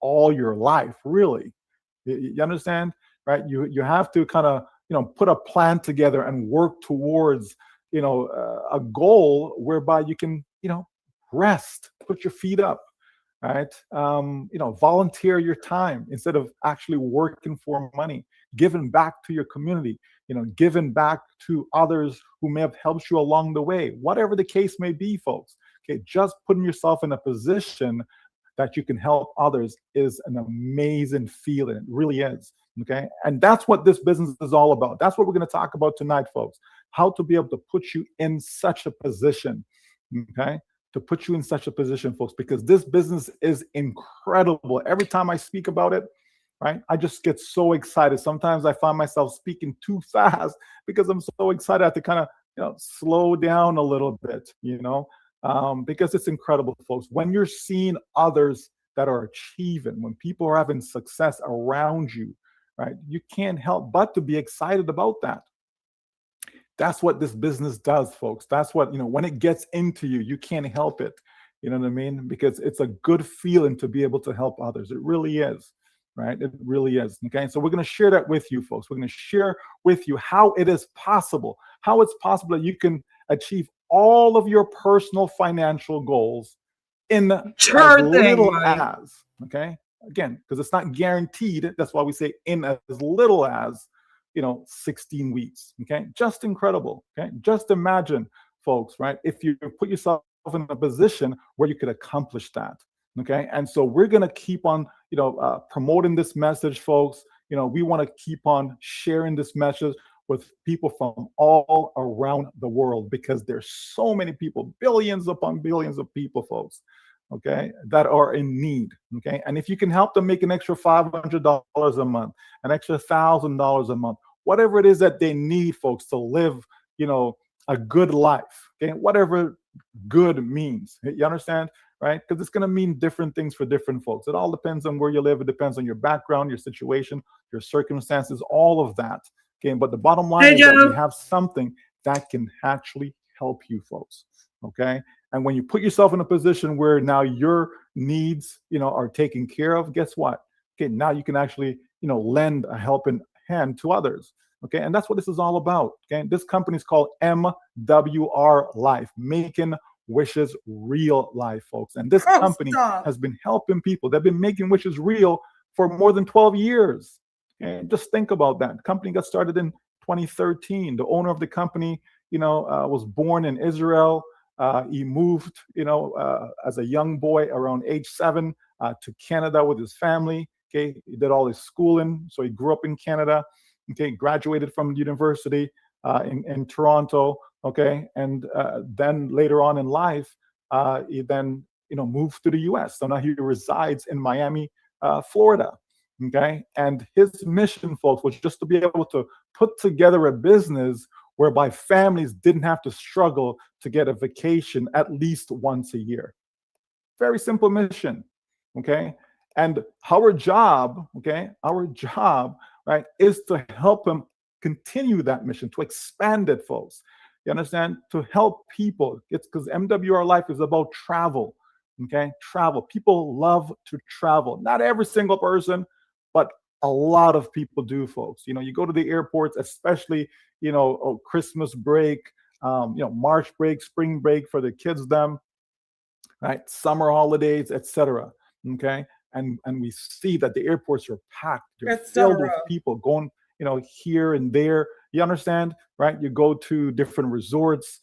all your life, really. You understand, right? You have to kind of, put a plan together and work towards, a goal whereby you can, rest, put your feet up, right? Volunteer your time instead of actually working for money, giving back to your community, giving back to others who may have helped you along the way, whatever the case may be, folks. Okay, just putting yourself in a position that you can help others is an amazing feeling. It really is. Okay, and that's what this business is all about. That's what we're going to talk about tonight, folks. How to be able to put you in such a position. Okay, to put you in such a position, folks, because this business is incredible. Every time I speak about it, right, I just get so excited. Sometimes I find myself speaking too fast because I'm so excited. I have to kind of, slow down a little bit, because it's incredible, folks. When you're seeing others that are achieving, when people are having success around you, right, you can't help but to be excited about that. That's what this business does, folks. That's what, when it gets into you, you can't help it. You know what I mean? Because it's a good feeling to be able to help others. It really is, right? It really is. Okay. So we're going to share that with you, folks. We're going to share with you how it is possible, how it's possible that you can achieve all of your personal financial goals in as little as, okay? Again, because it's not guaranteed. That's why we say in as little as, 16 weeks. Okay, just incredible. Okay, just imagine, folks, right? If you put yourself in a position where you could accomplish that. Okay, and so we're gonna keep on, promoting this message, folks. We want to keep on sharing this message with people from all around the world because there's so many people, billions upon billions of people, folks, okay, that are in need. Okay, and if you can help them make an extra $500 a month, an extra $1,000 a month, whatever it is that they need, folks, to live, a good life. Okay, whatever good means, you understand, right? Because it's going to mean different things for different folks. It all depends on where you live. It depends on your background, your situation, your circumstances, all of that. Okay, but the bottom line is that we have something that can actually help you, folks. Okay, and when you put yourself in a position where now your needs, are taken care of, guess what? Okay, now you can actually, lend a helping hand to others. Okay, and that's what this is all about. Okay, this company is called MWR Life, Making Wishes Real Life, folks. And this company has been helping people. They've been making wishes real for more than 12 years. And just think about that. The company got started in 2013. The owner of the company, was born in Israel. He moved, as a young boy around age 7 to Canada with his family. Okay, he did all his schooling, so he grew up in Canada. Okay, graduated from the university in Toronto. Okay, and then later on in life, he then moved to the U.S. So now he resides in Miami, Florida. Okay, and his mission, folks, was just to be able to put together a business whereby families didn't have to struggle to get a vacation at least once a year. Very simple mission. Okay, and our job, right, is to help them continue that mission, to expand it, folks. You understand? To help people. It's because MWR Life is about travel. Okay, travel. People love to travel. Not every single person, but a lot of people do, folks. You go to the airports, especially, Christmas break, March break, spring break for the kids, them, right? Summer holidays, etc. Okay, and we see that the airports are packed. They're filled with people going, here and there. You understand, right? You go to different resorts,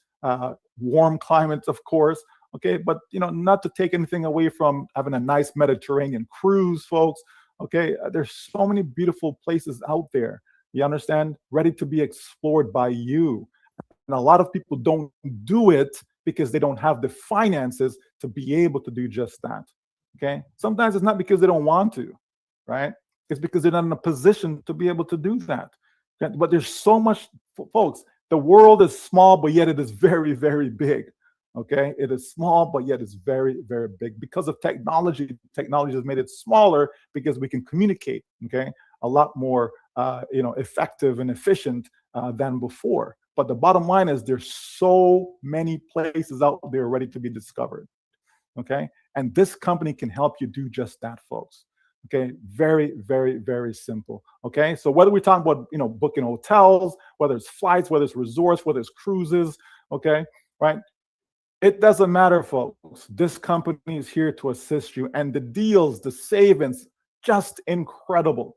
warm climates, of course. Okay, but not to take anything away from having a nice Mediterranean cruise, folks. Okay, there's so many beautiful places out there. You understand, ready to be explored by you. And a lot of people don't do it because they don't have the finances to be able to do just that. Okay, sometimes it's not because they don't want to, right? It's because they're not in a position to be able to do that. Okay? But there's so much, folks. The world is small, but yet it is very, very big. Okay, it is small, but yet it's very, very big because of technology. Technology has made it smaller because we can communicate. Okay, a lot more, effective and efficient than before. But the bottom line is there's so many places out there ready to be discovered. Okay, and this company can help you do just that, folks. Okay, very, very, very simple. Okay, so whether we talk about booking hotels, whether it's flights, whether it's resorts, whether it's cruises, okay, right? It doesn't matter, folks. This company is here to assist you, and the deals, the savings, just incredible,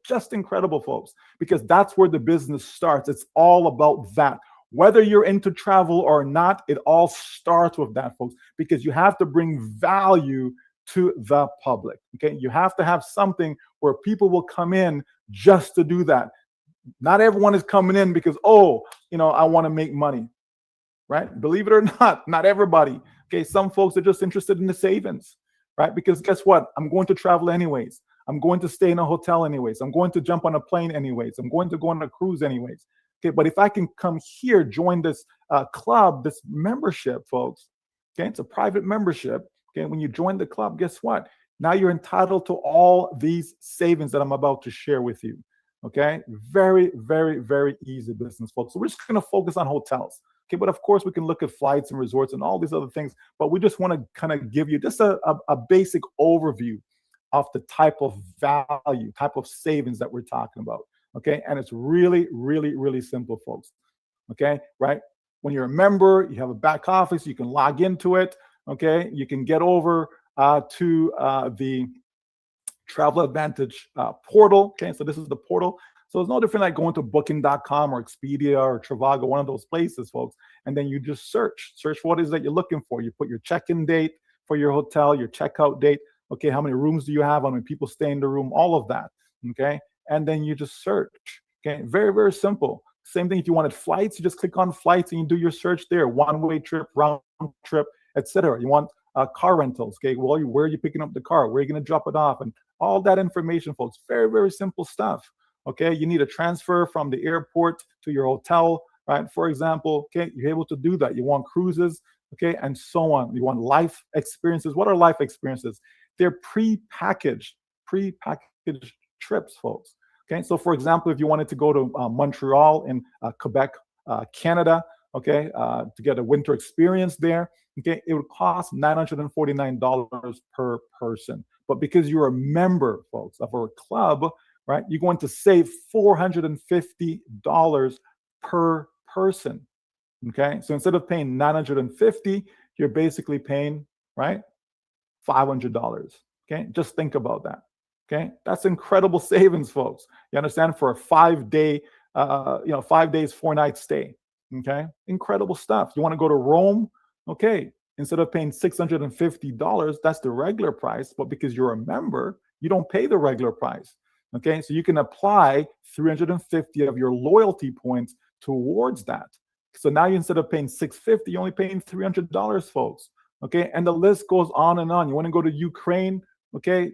folks. Because that's where the business starts. It's all about that. Whether you're into travel or not, it all starts with that, folks. Because you have to bring value to the public. Okay, you have to have something where people will come in just to do that. Not everyone is coming in because, oh, I want to make money, right? Believe it or not everybody. Okay, some folks are just interested in the savings, right? Because guess what? I'm going to travel anyways. I'm going to stay in a hotel anyways. I'm going to jump on a plane anyways. I'm going to go on a cruise anyways. Okay, but if I can come here, join this club, this membership, folks. Okay, it's a private membership. Okay, when you join the club, guess what? Now you're entitled to all these savings that I'm about to share with you. Okay, very, very, very easy business, folks. So we're just going to focus on hotels. Okay, but of course we can look at flights and resorts and all these other things, but we just want to kind of give you just a basic overview of the type of value, type of savings that we're talking about. Okay, and it's really, really, really simple, folks. Okay, right? When you're a member, you have a back office, you can log into it. Okay, you can get over to the Travel Advantage portal. Okay, so this is the portal. So it's no different like going to booking.com or Expedia or Trivago, one of those places, folks. And then you just search for what it is that you're looking for. You put your check-in date for your hotel, your checkout date. Okay, how many rooms do you have? How many people stay in the room? All of that. Okay, and then you just search. Okay, very, very simple. Same thing if you wanted flights, you just click on flights and you do your search there. One-way trip, round trip, etc. You want car rentals. Okay, well, where are you picking up the car? Where are you going to drop it off? And all that information, folks. Very, very simple stuff. Okay, you need a transfer from the airport to your hotel, right? For example, okay, you're able to do that. You want cruises, okay, and so on. You want life experiences. What are life experiences? They're pre-packaged trips, folks. Okay, so for example, if you wanted to go to Montreal in Quebec, Canada, okay, to get a winter experience there, okay, it would cost $949 per person. But because you're a member, folks, of our club, right, you're going to save $450 per person. Okay, so instead of paying $950, you're basically paying, right, $500. Okay, just think about that. Okay, that's incredible savings, folks. You understand? For a 5-day, 5 days, 4 nights stay. Okay, incredible stuff. You want to go to Rome? Okay, instead of paying $650, that's the regular price. But because you're a member, you don't pay the regular price. Okay, so you can apply 350 of your loyalty points towards that. So now you, instead of paying $650, you're only paying $300, folks. Okay, and the list goes on and on. You want to go to Ukraine? Okay,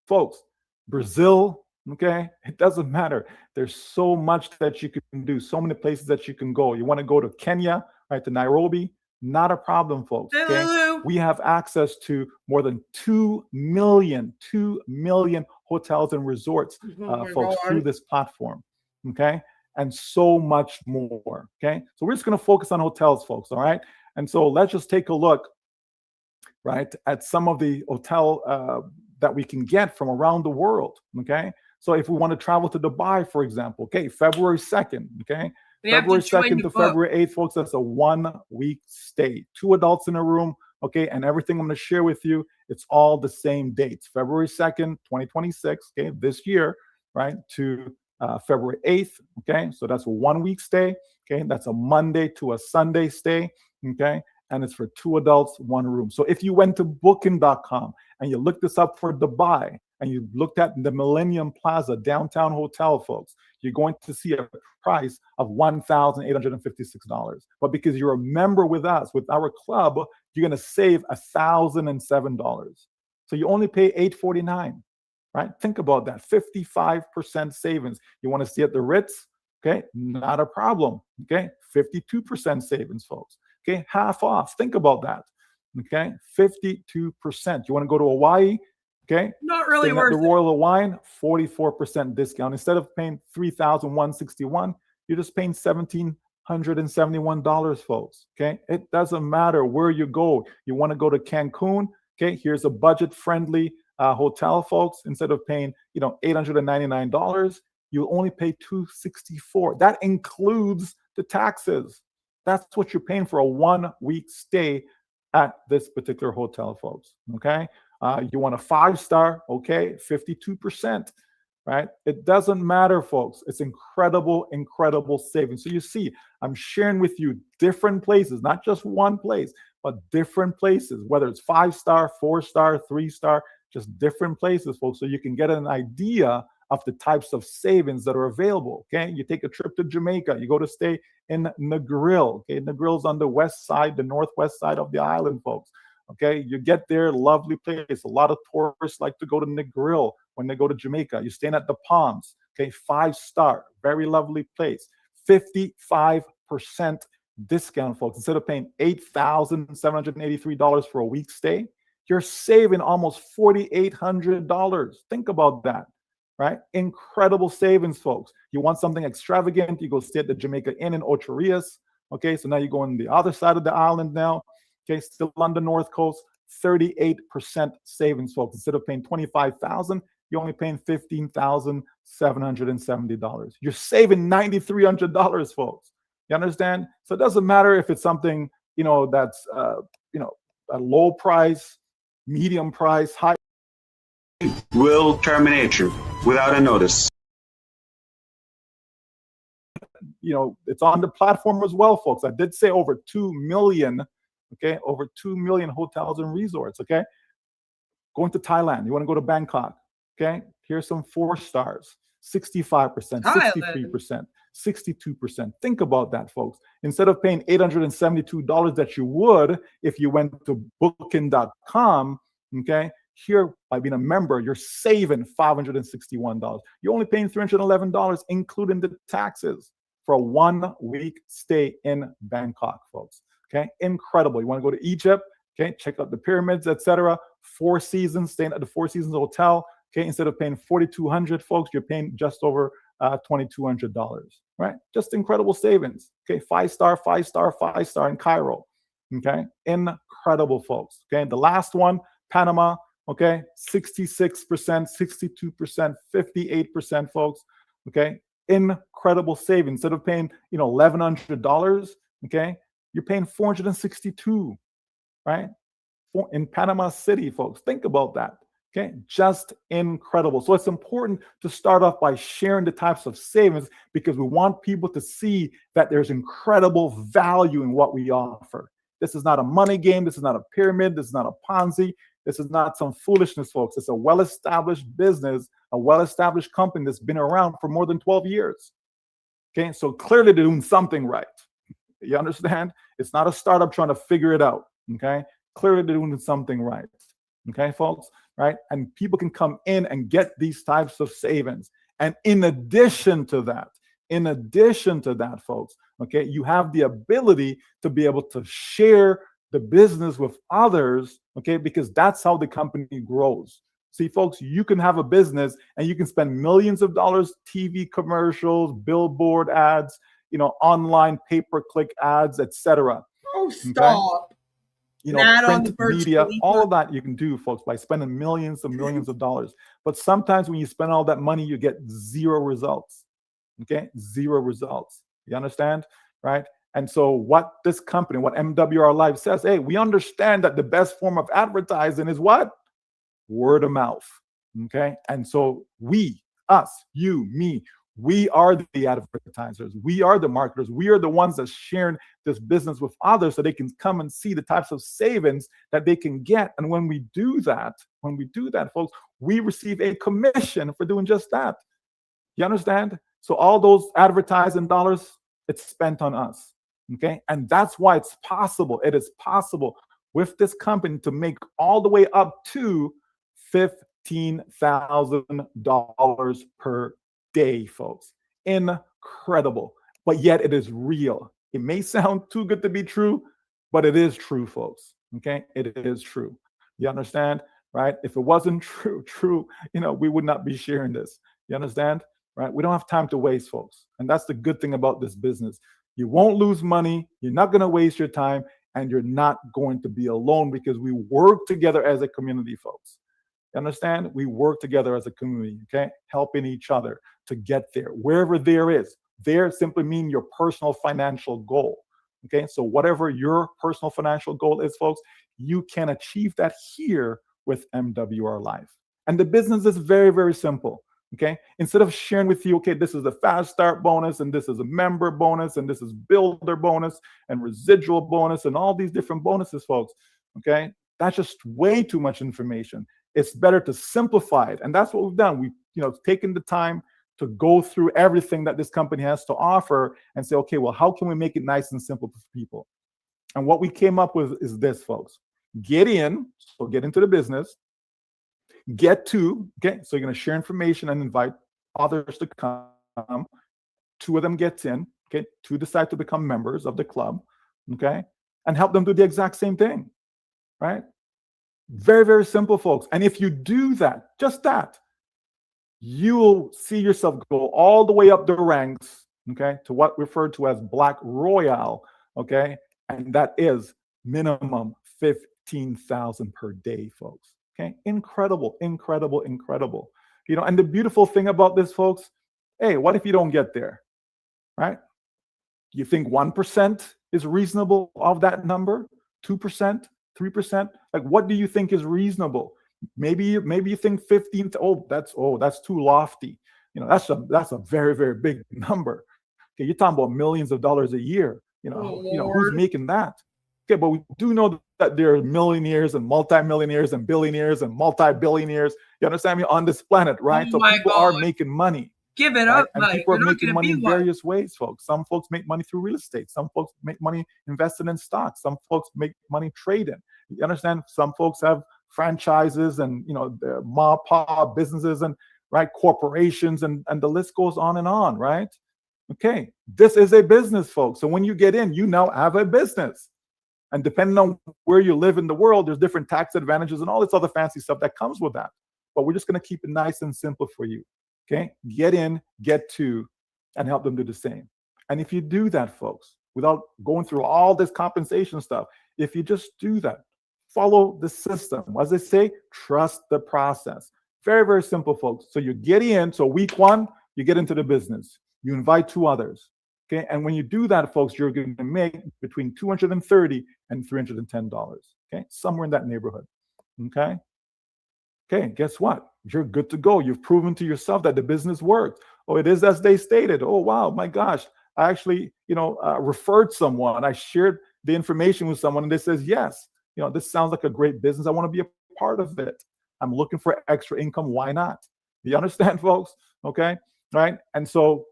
folks, Brazil, okay, it doesn't matter. There's so much that you can do, so many places that you can go. You want to go to Kenya, right, to Nairobi? Not a problem, folks. Okay? We have access to more than 2 million hotels and resorts, folks, through this platform. Okay, and so much more. Okay, so we're just going to focus on hotels, folks. All right, and so let's just take a look, right, at some of the hotel that we can get from around the world. Okay, so if we want to travel to Dubai, for example, okay, February 2nd, okay, February 2nd to February 8th, folks, that's a 1-week stay, 2 adults in a room. Okay, and everything I'm going to share with you, it's all the same dates. February 2nd, 2026, okay, this year, right, to February 8th, okay, so that's a 1-week stay. Okay, that's a Monday to a Sunday stay. Okay, and it's for 2 adults, 1 room. So if you went to booking.com and you looked this up for Dubai and you looked at the Millennium Plaza downtown hotel, folks, you're going to see a price of $1,856. But because you're a member with us, with our club, you're going to save $1,007. So you only pay $849, right? Think about that, 55% savings. You want to see at the Ritz? Okay, not a problem. Okay, 52% savings, folks. Okay, half off. Think about that. Okay, 52%. You want to go to Hawaii? Okay, not really worth the Royal Hawaiian, 44% discount. Instead of paying $3,161, you're just paying $1,771, folks. Okay, it doesn't matter where you go. You want to go to Cancun? Okay, here's a budget-friendly hotel, folks, instead of paying, $899, you only pay $264. That includes the taxes. That's what you're paying for a 1-week stay at this particular hotel, folks. Okay. You want a 5-star, okay, 52%, right? It doesn't matter, folks. It's incredible, incredible savings. So you see, I'm sharing with you different places, not just one place, but different places, whether it's 5-star, 4-star, 3-star, just different places, folks, so you can get an idea of the types of savings that are available. Okay, you take a trip to Jamaica, you go to stay in Negril. Okay, Negril's on the west side, the northwest side of the island, folks. Okay, you get there, lovely place. A lot of tourists like to go to Negril when they go to Jamaica. You're staying at the Palms. Okay, 5-star, very lovely place. 55% discount, folks. Instead of paying $8,783 for a week stay, you're saving almost $4,800. Think about that, right? Incredible savings, folks. You want something extravagant, you go stay at the Jamaica Inn in Ocho Rios. Okay, so now you go on the other side of the island now. Okay, still on the North Coast, 38% savings, folks. Instead of paying $25,000, you're only paying $15,770. You're saving $9,300, folks. You understand? So it doesn't matter if it's something, that's, a low price, medium price, high. Will terminate you without a notice. It's on the platform as well, folks. I did say over 2 million, okay, over 2 million hotels and resorts, okay? Going to Thailand, you want to go to Bangkok, okay? Here's some 4 stars, 65%, 63%, 62%. Think about that, folks. Instead of paying $872 that you would if you went to booking.com, okay, here, by being a member, you're saving $561. You're only paying $311, including the taxes, for a 1-week stay in Bangkok, folks. Okay, incredible. You want to go to Egypt, okay, check out the pyramids, etc. 4 Seasons, staying at the 4 Seasons Hotel, okay, instead of paying $4,200, folks, you're paying just over $2,200, right? Just incredible savings. Okay, 5-star, 5-star, 5-star in Cairo. Okay, incredible, folks. Okay, the last one, Panama, okay, 66%, 62%, 58%, folks. Okay, incredible savings. Instead of paying, $1,100, okay, you're paying $462, right? In Panama City, folks. Think about that. Okay, just incredible. So it's important to start off by sharing the types of savings because we want people to see that there's incredible value in what we offer. This is not a money game. This is not a pyramid. This is not a Ponzi. This is not some foolishness, folks. It's a well-established business, a well-established company that's been around for more than 12 years. Okay, so clearly they're doing something right. You understand? It's not a startup trying to figure it out. Okay, clearly they're doing something right. Okay, folks, right? And people can come in and get these types of savings. And in addition to that, folks, okay, you have the ability to be able to share the business with others, okay, because that's how the company grows. See, folks, you can have a business and you can spend millions of dollars, TV commercials, billboard ads, online pay-per-click ads, etc. Oh, stop. Okay? Print media, all of that you can do, folks, by spending millions and millions of dollars. But sometimes when you spend all that money, you get 0 results. Okay, 0 results. You understand, right? And so what this company, what MWR Live says, hey, we understand that the best form of advertising is what? Word of mouth. Okay, and so we, us, you, me, we are the advertisers. We are the marketers. We are the ones that sharing this business with others so they can come and see the types of savings that they can get. And when we do that, folks, we receive a commission for doing just that. You understand? So all those advertising dollars, it's spent on us. Okay, and that's why it's possible. It is possible with this company to make all the way up to $15,000 per day, folks. Incredible. But yet it is real. It may sound too good to be true, but it is true, folks. Okay, it is true. You understand, right? If it wasn't true, we would not be sharing this. You understand, right? We don't have time to waste, folks. And that's the good thing about this business. You won't lose money. You're not going to waste your time, and you're not going to be alone because we work together as a community, folks. You understand? We work together as a community, okay? Helping each other to get there. Wherever there is, there simply mean your personal financial goal. Okay, so whatever your personal financial goal is, folks, you can achieve that here with MWR Life. And the business is very, very simple. Okay, instead of sharing with you, okay, this is a fast start bonus, and this is a member bonus, and this is builder bonus, and residual bonus, and all these different bonuses, folks. Okay, that's just way too much information. It's better to simplify it, and that's what we've done. We've taken the time to go through everything that this company has to offer and say, okay, well, how can we make it nice and simple for people? And what we came up with is this, folks. Get in, so get into the business. Get to, okay, so you're going to share information and invite others to come. 2 of them gets in, okay, 2 decide to become members of the club, okay, and help them do the exact same thing, right? Very, very simple, folks. And if you do that, just that, you'll see yourself go all the way up the ranks, okay, to what referred to as Black Royale, okay, and that is minimum $15,000 per day, folks. Okay, incredible, incredible, incredible. And the beautiful thing about this, folks, hey, what if you don't get there, right? You think 1% is reasonable of that number? 2%, 3%? Like, what do you think is reasonable? Maybe you think 15. That's too lofty. That's a very, very big number. Okay, you're talking about millions of dollars a year. Who's making that? Okay, but we do know that there are millionaires and multimillionaires and billionaires and multi-billionaires. You understand me, on this planet, right? So people are making money. Give it up, and people are making money in various ways, folks. Some folks make money through real estate. Some folks make money investing in stocks. Some folks make money trading. You understand? Some folks have franchises and the ma pa businesses and corporations and the list goes on and on, right? Okay, this is a business, folks. So when you get in, you now have a business. And depending on where you live in the world, there's different tax advantages and all this other fancy stuff that comes with that. But we're just going to keep it nice and simple for you. Okay, get in, get to, and help them do the same. And if you do that, folks, without going through all this compensation stuff, if you just do that, follow the system. As they say, trust the process. Very, very simple, folks. So you get in. So week 1, you get into the business. You invite 2 others. Okay, and when you do that, folks, you're going to make between $230 and $310. Okay, somewhere in that neighborhood. Okay. Okay, guess what? You're good to go. You've proven to yourself that the business works. Oh, it is as they stated. Oh, wow, my gosh. I actually, referred someone. I shared the information with someone, and they says, yes, this sounds like a great business. I want to be a part of it. I'm looking for extra income. Why not? You understand, folks? Okay, right? And so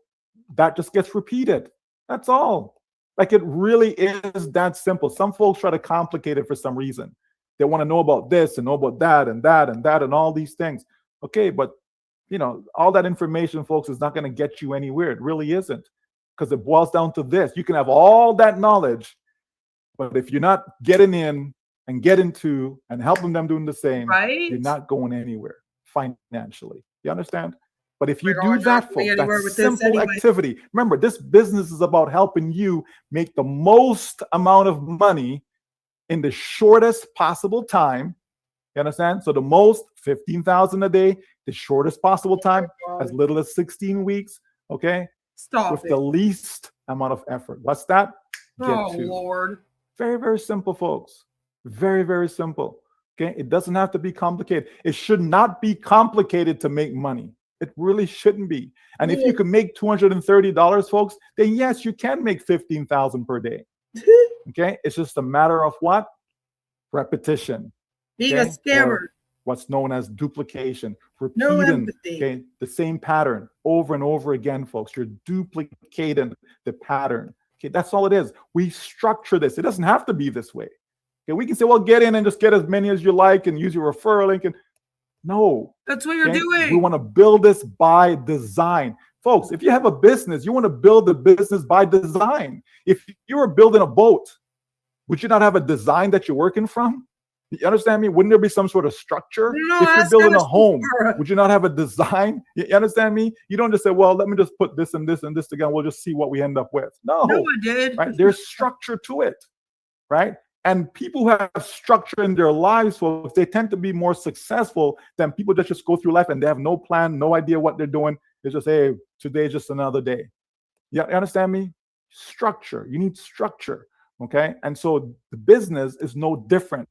that just gets repeated. That's all. Like, it really is that simple. Some folks try to complicate it for some reason. They want to know about this and know about that and that and that and all these things. Okay, but all that information, folks, is not going to get you anywhere. It really isn't, because it boils down to this. You can have all that knowledge, but if you're not getting in and getting to and helping them doing the same, you're not going anywhere financially. You understand? But if you do that, folks, that's simple activity. Remember, this business is about helping you make the most amount of money in the shortest possible time. You understand? So the most, $15,000 a day, the shortest possible time, as little as 16 weeks. Okay. With the least amount of effort. What's that? Lord. Very, very simple, folks. Very, very simple. Okay. It doesn't have to be complicated. It should not be complicated to make money. It really shouldn't be. And if you can make $230, folks, then yes, you can make $15,000 per day. Okay. It's just a matter of what? Repetition. Being a scammer. Or what's known as duplication. Repeating the same pattern over and over again, folks. You're duplicating the pattern. Okay, that's all it is. We structure this. It doesn't have to be this way. Okay, we can say, well, get in and just get as many as you like and use your referral link. And no. That's what you're doing. We want to build this by design. Folks, if you have a business, you want to build the business by design. If you were building a boat, would you not have a design that you're working from? You understand me? Wouldn't there be some sort of structure? No, if you're building a home, would you not have a design? You understand me? You don't just say, well, let me just put this and this and this together. We'll just see what we end up with. No, I did. Right? There's structure to it, right? And people who have structure in their lives, folks, they tend to be more successful than people that just go through life and they have no plan, no idea what they're doing. They just say, hey, today's just another day. You understand me? Structure. You need structure. Okay. And so the business is no different.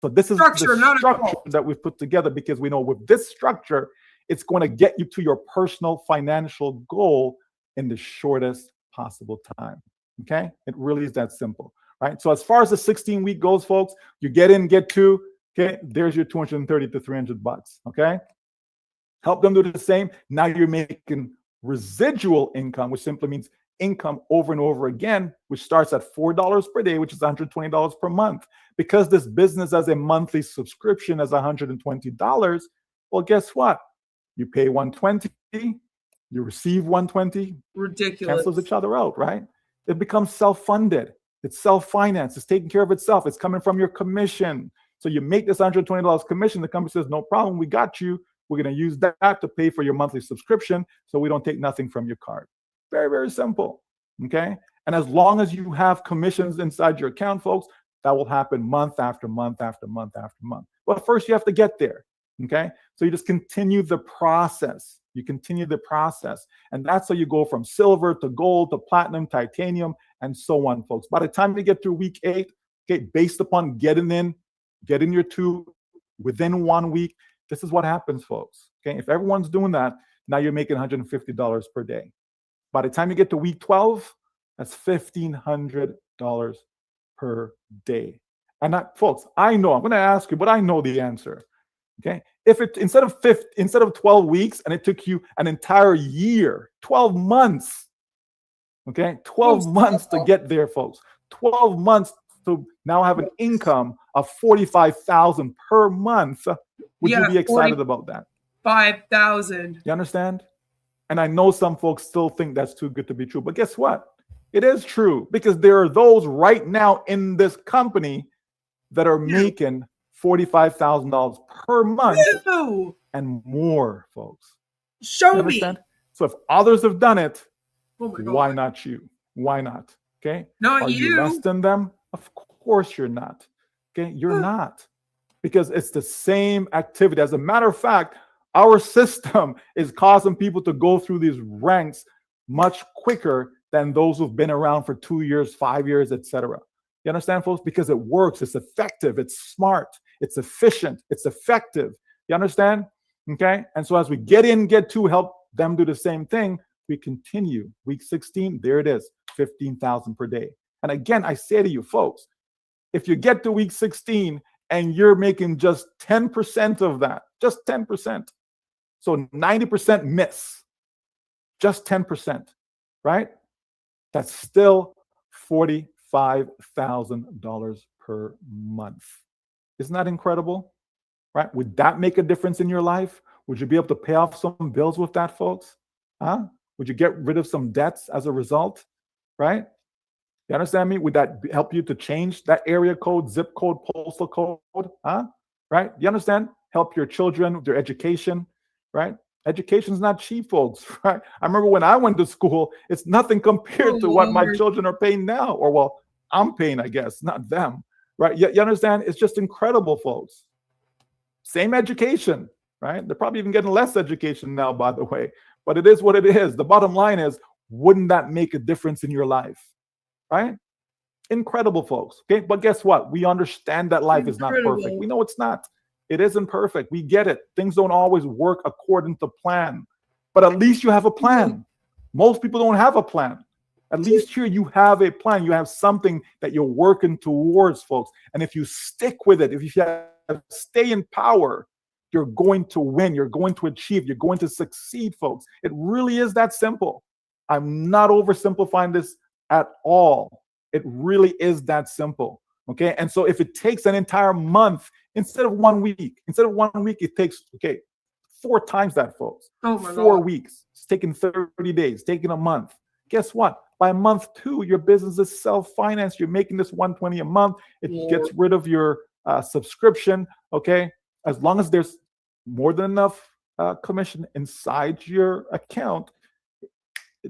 So this is Structure, the not a structure cult. that we've put together because we know with this structure, it's going to get you to your personal financial goal in the shortest possible time. Okay. It really is that simple. Right. So as far as the 16-week goes, folks, you get in, get to, okay, there's your 230 to 300 bucks. Okay. Help them do the same. Now you're making residual income, which simply means income over and over again, which starts at $4 per day, which is $120 per month. Because this business as a monthly subscription is $120, well, guess what? You pay $120, you receive $120, Ridiculous. cancels each other out, right? It becomes self-funded. It's self-financed. It's taking care of itself. It's coming from your commission. So you make this $120 commission. The company says, no problem, we got you. We're going to use that to pay for your monthly subscription so we don't take nothing from your card. Very, very simple, okay? And as long as you have commissions inside your account, folks, that will happen month after month after month after month. But first, you have to get there, okay? So you just continue the process. You continue the process. And that's how you go from silver to gold to platinum, titanium, and so on, folks. By the time you get through week 8, okay, based upon getting your 2 within 1 week, this is what happens, folks. Okay, if everyone's doing that, now you're making $150 per day. By the time you get to week 12, that's $1,500 per day. And that, folks, I know, I'm going to ask you, but I know the answer. Okay, if it instead of 12 weeks and it took you an entire year, 12 months. Okay, 12 months to get there, folks. 12 months to now have an income of $45,000 per month. Would you be excited about that? 5,000. You understand? And I know some folks still think that's too good to be true, but guess what? It is true because there are those right now in this company that are making $45,000 per month and more, folks. Show me. So if others have done it, oh my God, why not you? Why not? Okay. Not Are you less than them? Of course you're not. Okay. You're not. Because it's the same activity. As a matter of fact, our system is causing people to go through these ranks much quicker than those who've been around for 2 years, 5 years, etc. You understand, folks? Because it works, it's effective, it's smart, it's efficient, it's effective. You understand? Okay. And so as we get in, get to, help them do the same thing, we continue. Week 16, there it is, 15,000 per day. And again, I say to you, folks, if you get to week 16 and you're making just 10% of that, just 10%, so 90% miss, just 10%, right? That's still $45,000 per month. Isn't that incredible? Right? Would that make a difference in your life? Would you be able to pay off some bills with that, folks? Huh? Would you get rid of some debts as a result? Right? You understand me? Would that help you to change that area code, zip code, postal code? Huh? Right? You understand? Help your children with their education, right? Education's not cheap, folks, right? I remember when I went to school, it's nothing compared to what my children are paying now. Or, well, I'm paying, I guess, not them, right? You understand? It's just incredible, folks. Same education, right? They're probably even getting less education now, by the way. But it is what it is. The bottom line is, wouldn't that make a difference in your life? Right? Incredible, folks. Okay, but guess what? We understand that life is not perfect. We know it's not. It isn't perfect. We get it. Things don't always work according to plan. But at least you have a plan. Most people don't have a plan. At least here you have a plan. You have something that you're working towards, folks. And if you stick with it, if you stay in power, you're going to win. You're going to achieve. You're going to succeed, folks. It really is that simple. I'm not oversimplifying this at all. It really is that simple. Okay. And so if it takes an entire month instead of 1 week, it takes, 4 times that, folks. Oh my 4 God. weeks. It's taking 30 days, taking a month. Guess what? By month 2, your business is self-financed. You're making this $120 a month. It gets rid of your subscription. Okay. As long as there's more than enough commission inside your account,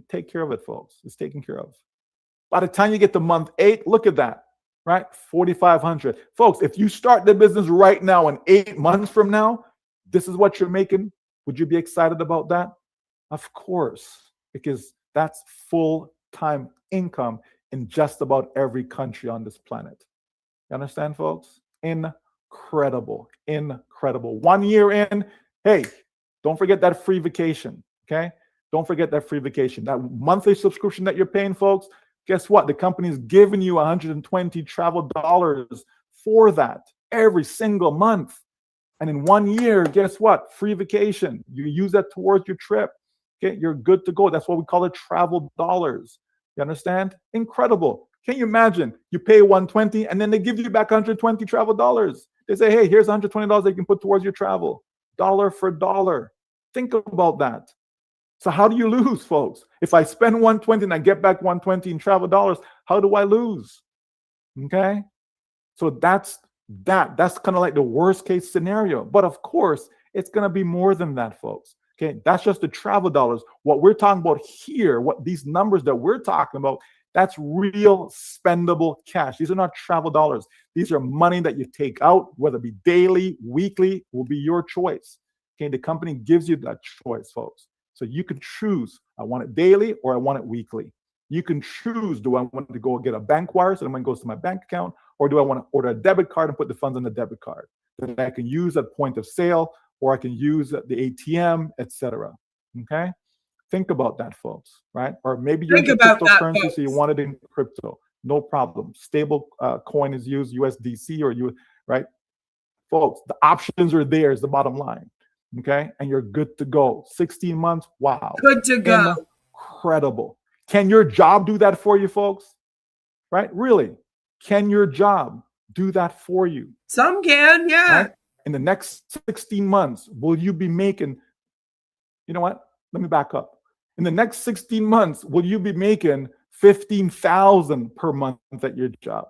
take care of it, folks. It's taken care of. By the time you get to month 8, look at that, right? 4,500. Folks, if you start the business right now and 8 months from now, this is what you're making. Would you be excited about that? Of course, because that's full-time income in just about every country on this planet. You understand, folks? Incredible, incredible. 1 year in, hey, don't forget that free vacation, okay? Don't forget that free vacation. That monthly subscription that you're paying, folks, guess what? The company is giving you 120 travel dollars for that every single month. And in 1 year, guess what? Free vacation. You use that towards your trip. Okay, you're good to go. That's what we call it, travel dollars. You understand? Incredible. Can you imagine? You pay 120 and then they give you back 120 travel dollars. They say, hey, here's $120 that you can put towards your travel. Dollar for dollar. Think about that. So how do you lose, folks? If I spend 120 and I get back 120 in travel dollars, how do I lose? Okay? So that's kind of like the worst case scenario. But of course, it's going to be more than that, folks. Okay, that's just the travel dollars. What we're talking about here, what these numbers that we're talking about, that's real spendable cash. These are not travel dollars. These are money that you take out, whether it be daily, weekly, will be your choice. Okay, the company gives you that choice, folks. So you can choose, I want it daily or I want it weekly. You can choose, do I want to go get a bank wire so the money goes to my bank account, or do I want to order a debit card and put the funds on the debit card that I can use at point of sale, or I can use at the ATM, etc. Okay? Think about that, folks, right? Or maybe you're into cryptocurrency, so you want it in crypto. No problem. Stable coin is used, USDC or right? Folks, the options are there is the bottom line. Okay? And you're good to go. 16 months, wow. Good to go. Incredible. Can your job do that for you, folks? Right? Really? Can your job do that for you? Some can, yeah. Right? In the next 16 months, will you be making, you know what? Let me back up. In the next 16 months, will you be making $15,000 per month at your job?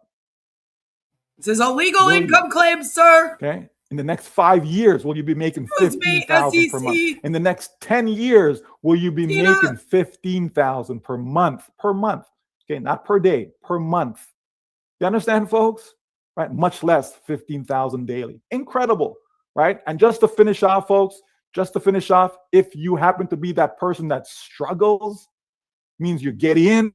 This is a legal income claim, sir. Okay. In the next 5 years, will you be making $15,000 per month? In the next 10 years, will you be making $15,000 per month? Per month. Okay, not per day, per month. You understand, folks? Right? Much less 15,000 daily. Incredible, right? And just to finish off, folks, if you happen to be that person that struggles, means you get in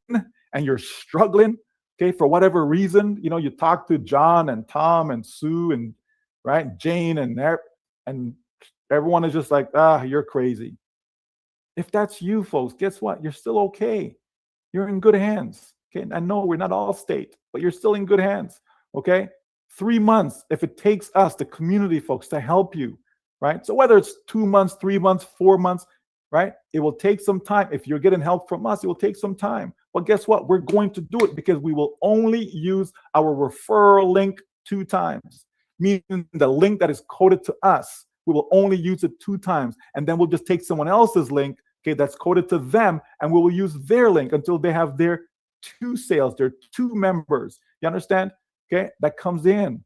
and you're struggling, okay, for whatever reason, you know, you talk to John and Tom and Sue and right, Jane and everyone is just like, you're crazy. If that's you, folks, guess what? You're still okay. You're in good hands. Okay, I know we're not all state, but you're still in good hands. Okay, 3 months, if it takes us, the community folks, to help you, right? So whether it's 2 months, 3 months, 4 months, right? It will take some time. If you're getting help from us, it will take some time. But guess what? We're going to do it because we will only use our referral link 2 times, meaning the link that is coded to us, we will only use it 2 times. And then we'll just take someone else's link, okay, that's coded to them, and we will use their link until they have their 2 sales, their 2 members. You understand? Okay, that comes in.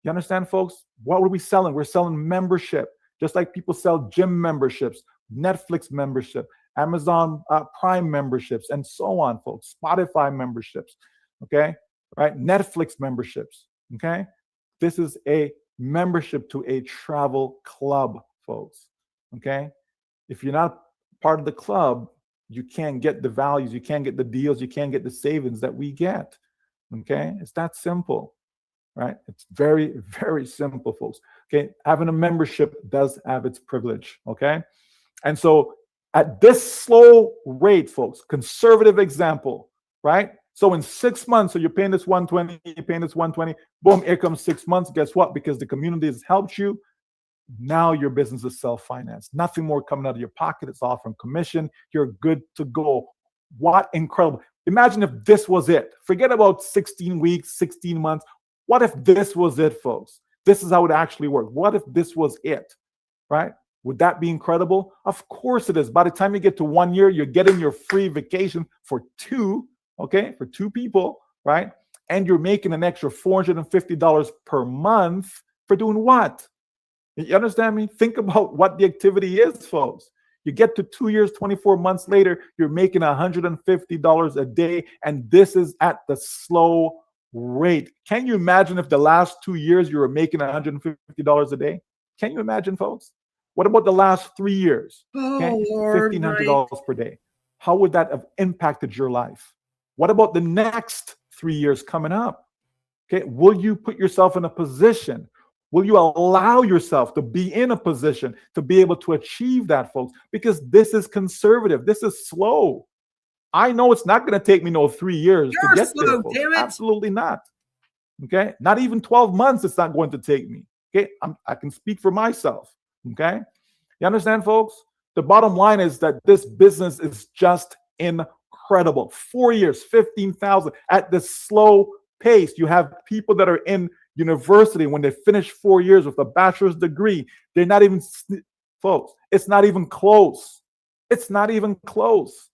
You understand, folks? What are we selling? We're selling membership, just like people sell gym memberships, Netflix membership, Amazon Prime memberships, and so on, folks. Spotify memberships, okay? Right? Netflix memberships, okay? This is a membership to a travel club, folks, okay? If you're not part of the club, you can't get the values, you can't get the deals, you can't get the savings that we get, okay? It's that simple, right? It's very, very simple, folks, okay? Having a membership does have its privilege, okay? And so at this slow rate, folks, conservative example, right? So in 6 months, so you're paying this 120, you're paying this 120, boom, here comes 6 months. Guess what? Because the community has helped you, now your business is self-financed. Nothing more coming out of your pocket. It's all from commission. You're good to go. What incredible. Imagine if this was it. Forget about 16 weeks, 16 months. What if this was it, folks? This is how it actually worked. What if this was it, right? Would that be incredible? Of course it is. By the time you get to 1 year, you're getting your free vacation for 2, okay, for 2 people, right? And you're making an extra $450 per month for doing what? You understand me? Think about what the activity is, folks. You get to 2 years, 24 months later, you're making $150 a day, and this is at the slow great. Can you imagine if the last 2 years you were making $150 a day? Can you imagine, folks? What about the last 3 years? Oh, Lord, $1,500 per day. How would that have impacted your life? What about the next 3 years coming up? Okay, will you put yourself in a position? Will you allow yourself to be in a position to be able to achieve that, folks? Because this is conservative. This is slow. I know it's not going to take me no 3 years to You're get slow, there, folks. damn it. Absolutely not. Okay, not even 12 months. It's not going to take me. Okay, I can speak for myself. Okay, you understand, folks? The bottom line is that this business is just incredible. 4 years, 15,000 at this slow pace. You have people that are in university when they finish 4 years with a bachelor's degree. They're not even, folks, it's not even close. It's not even close.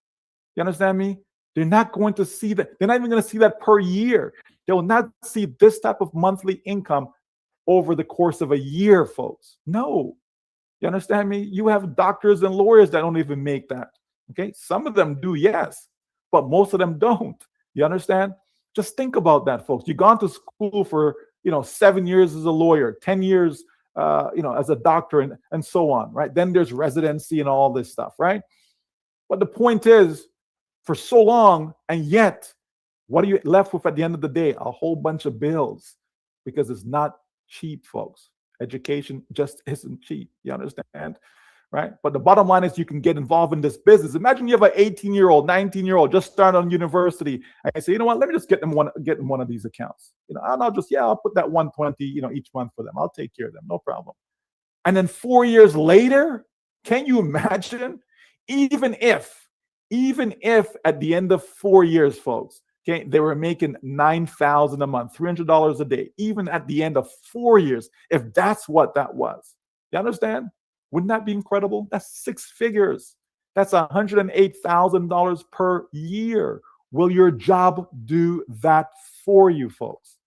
You understand me? They're not going to see that. They're not even going to see that per year. They will not see this type of monthly income over the course of a year, folks. No. You understand me? You have doctors and lawyers that don't even make that. Okay. Some of them do, yes, but most of them don't. You understand? Just think about that, folks. You've gone to school for, 7 years as a lawyer, 10 years, as a doctor and so on, right? Then there's residency and all this stuff, right? But the point is, for so long, and yet, what are you left with at the end of the day? A whole bunch of bills, because it's not cheap, folks. Education just isn't cheap. You understand? Right? But the bottom line is you can get involved in this business. Imagine you have an 18-year-old, 19-year-old just started on university, and you say, you know what, let me just get in one of these accounts. And I'll put that 120, each month for them. I'll take care of them, no problem. And then 4 years later, can you imagine? Even if at the end of 4 years, folks, okay, they were making $9,000 a month, $300 a day, even at the end of 4 years, if that's what that was. You understand? Wouldn't that be incredible? That's 6 figures. That's $108,000 per year. Will your job do that for you, folks?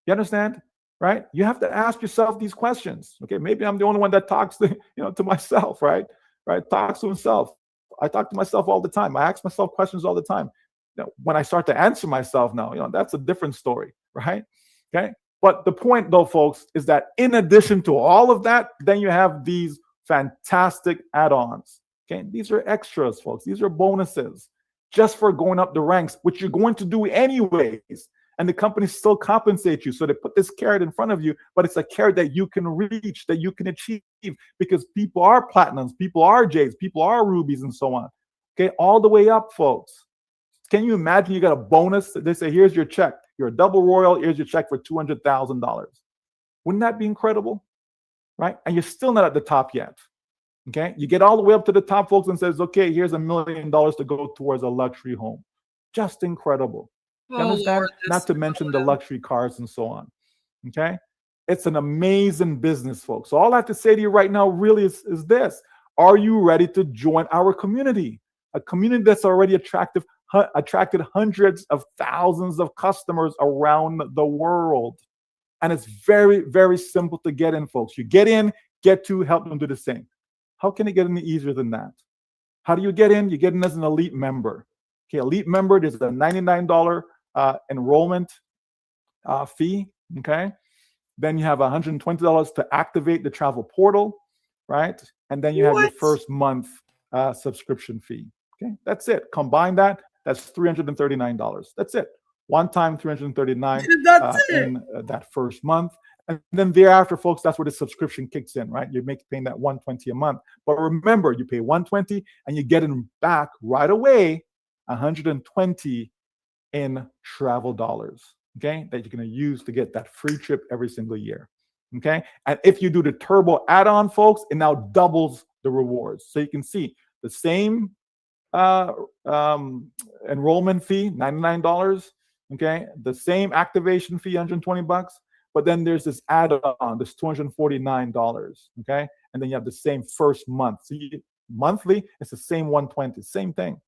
You understand? Right? You have to ask yourself these questions. Okay, maybe I'm the only one that talks to myself, right? Talks to himself. I talk to myself all the time. I ask myself questions all the time. When I start to answer myself now, that's a different story, right? Okay. But the point, though, folks, is that in addition to all of that, then you have these fantastic add-ons. Okay. These are extras, folks. These are bonuses just for going up the ranks, which you're going to do anyways. And the company still compensates you. So they put this carrot in front of you, but it's a carrot that you can reach, that you can achieve, because people are platinums, people are jades, people are rubies, and so on. Okay, all the way up, folks. Can you imagine you got a bonus? They say, here's your check. You're a double royal. Here's your check for $200,000. Wouldn't that be incredible? Right? And you're still not at the top yet. Okay, you get all the way up to the top, folks, and says, okay, here's $1 million to go towards a luxury home. Just incredible. You understand? Lord, not to mention the luxury cars and so on. Okay? It's an amazing business, folks. So all I have to say to you right now really is this. Are you ready to join our community? A community that's already attracted hundreds of thousands of customers around the world. And it's very, very simple to get in, folks. You get in, get to, help them do the same. How can it get any easier than that? How do you get in? You get in as an elite member. Okay, elite member, there's a $99 enrollment fee. Okay, then you have $120 to activate the travel portal, right? And then you have your first month subscription fee. Okay, that's it. Combine that, that's $339. That's it. One time $339 in that first month. And then thereafter, folks, that's where the subscription kicks in, right? You're paying that $120 a month. But remember, you pay $120 and you get in back right away $120 in travel dollars, okay, that you're going to use to get that free trip every single year, okay? And if you do the turbo add-on, folks, it now doubles the rewards. So you can see the same enrollment fee, $99, okay, the same activation fee, $120, but then there's this add-on, this $249, okay, and then you have the same first month. So monthly, it's the same $120, same thing.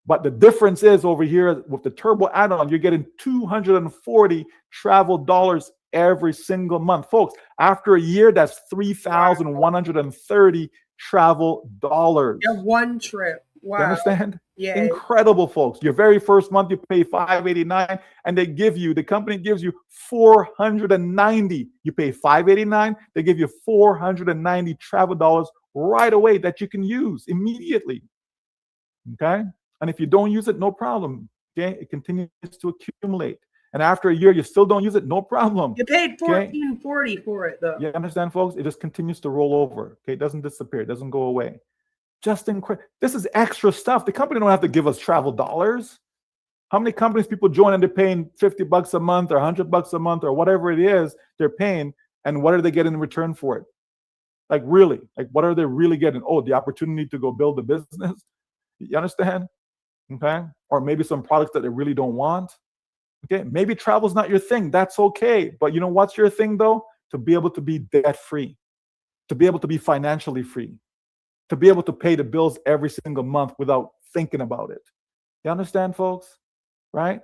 But the difference is over here with the turbo add-on, you're getting 240 travel dollars every single month. Folks, after a year, that's 3,130 travel dollars. Yeah, one trip. Wow. You understand? Yeah. Incredible, folks. Your very first month, you pay $589, and the company gives you 490. You pay $589, they give you 490 travel dollars right away that you can use immediately. Okay? And if you don't use it, no problem. Okay? It continues to accumulate. And after a year, you still don't use it, no problem. You paid Okay? $14.40 for it, though. You understand, folks? It just continues to roll over. Okay? It doesn't disappear. It doesn't go away. Just incredible. This is extra stuff. The company don't have to give us travel dollars. How many companies people join and they're paying $50 a month or $100 a month or whatever it is they're paying, and what are they getting in return for it? Like really, like what are they really getting? Oh, the opportunity to go build a business. You understand? Okay. Or maybe some products that they really don't want. Okay. Maybe travel's not your thing. That's okay. But you know what's your thing though? To be able to be debt free, to be able to be financially free, to be able to pay the bills every single month without thinking about it. You understand, folks? Right?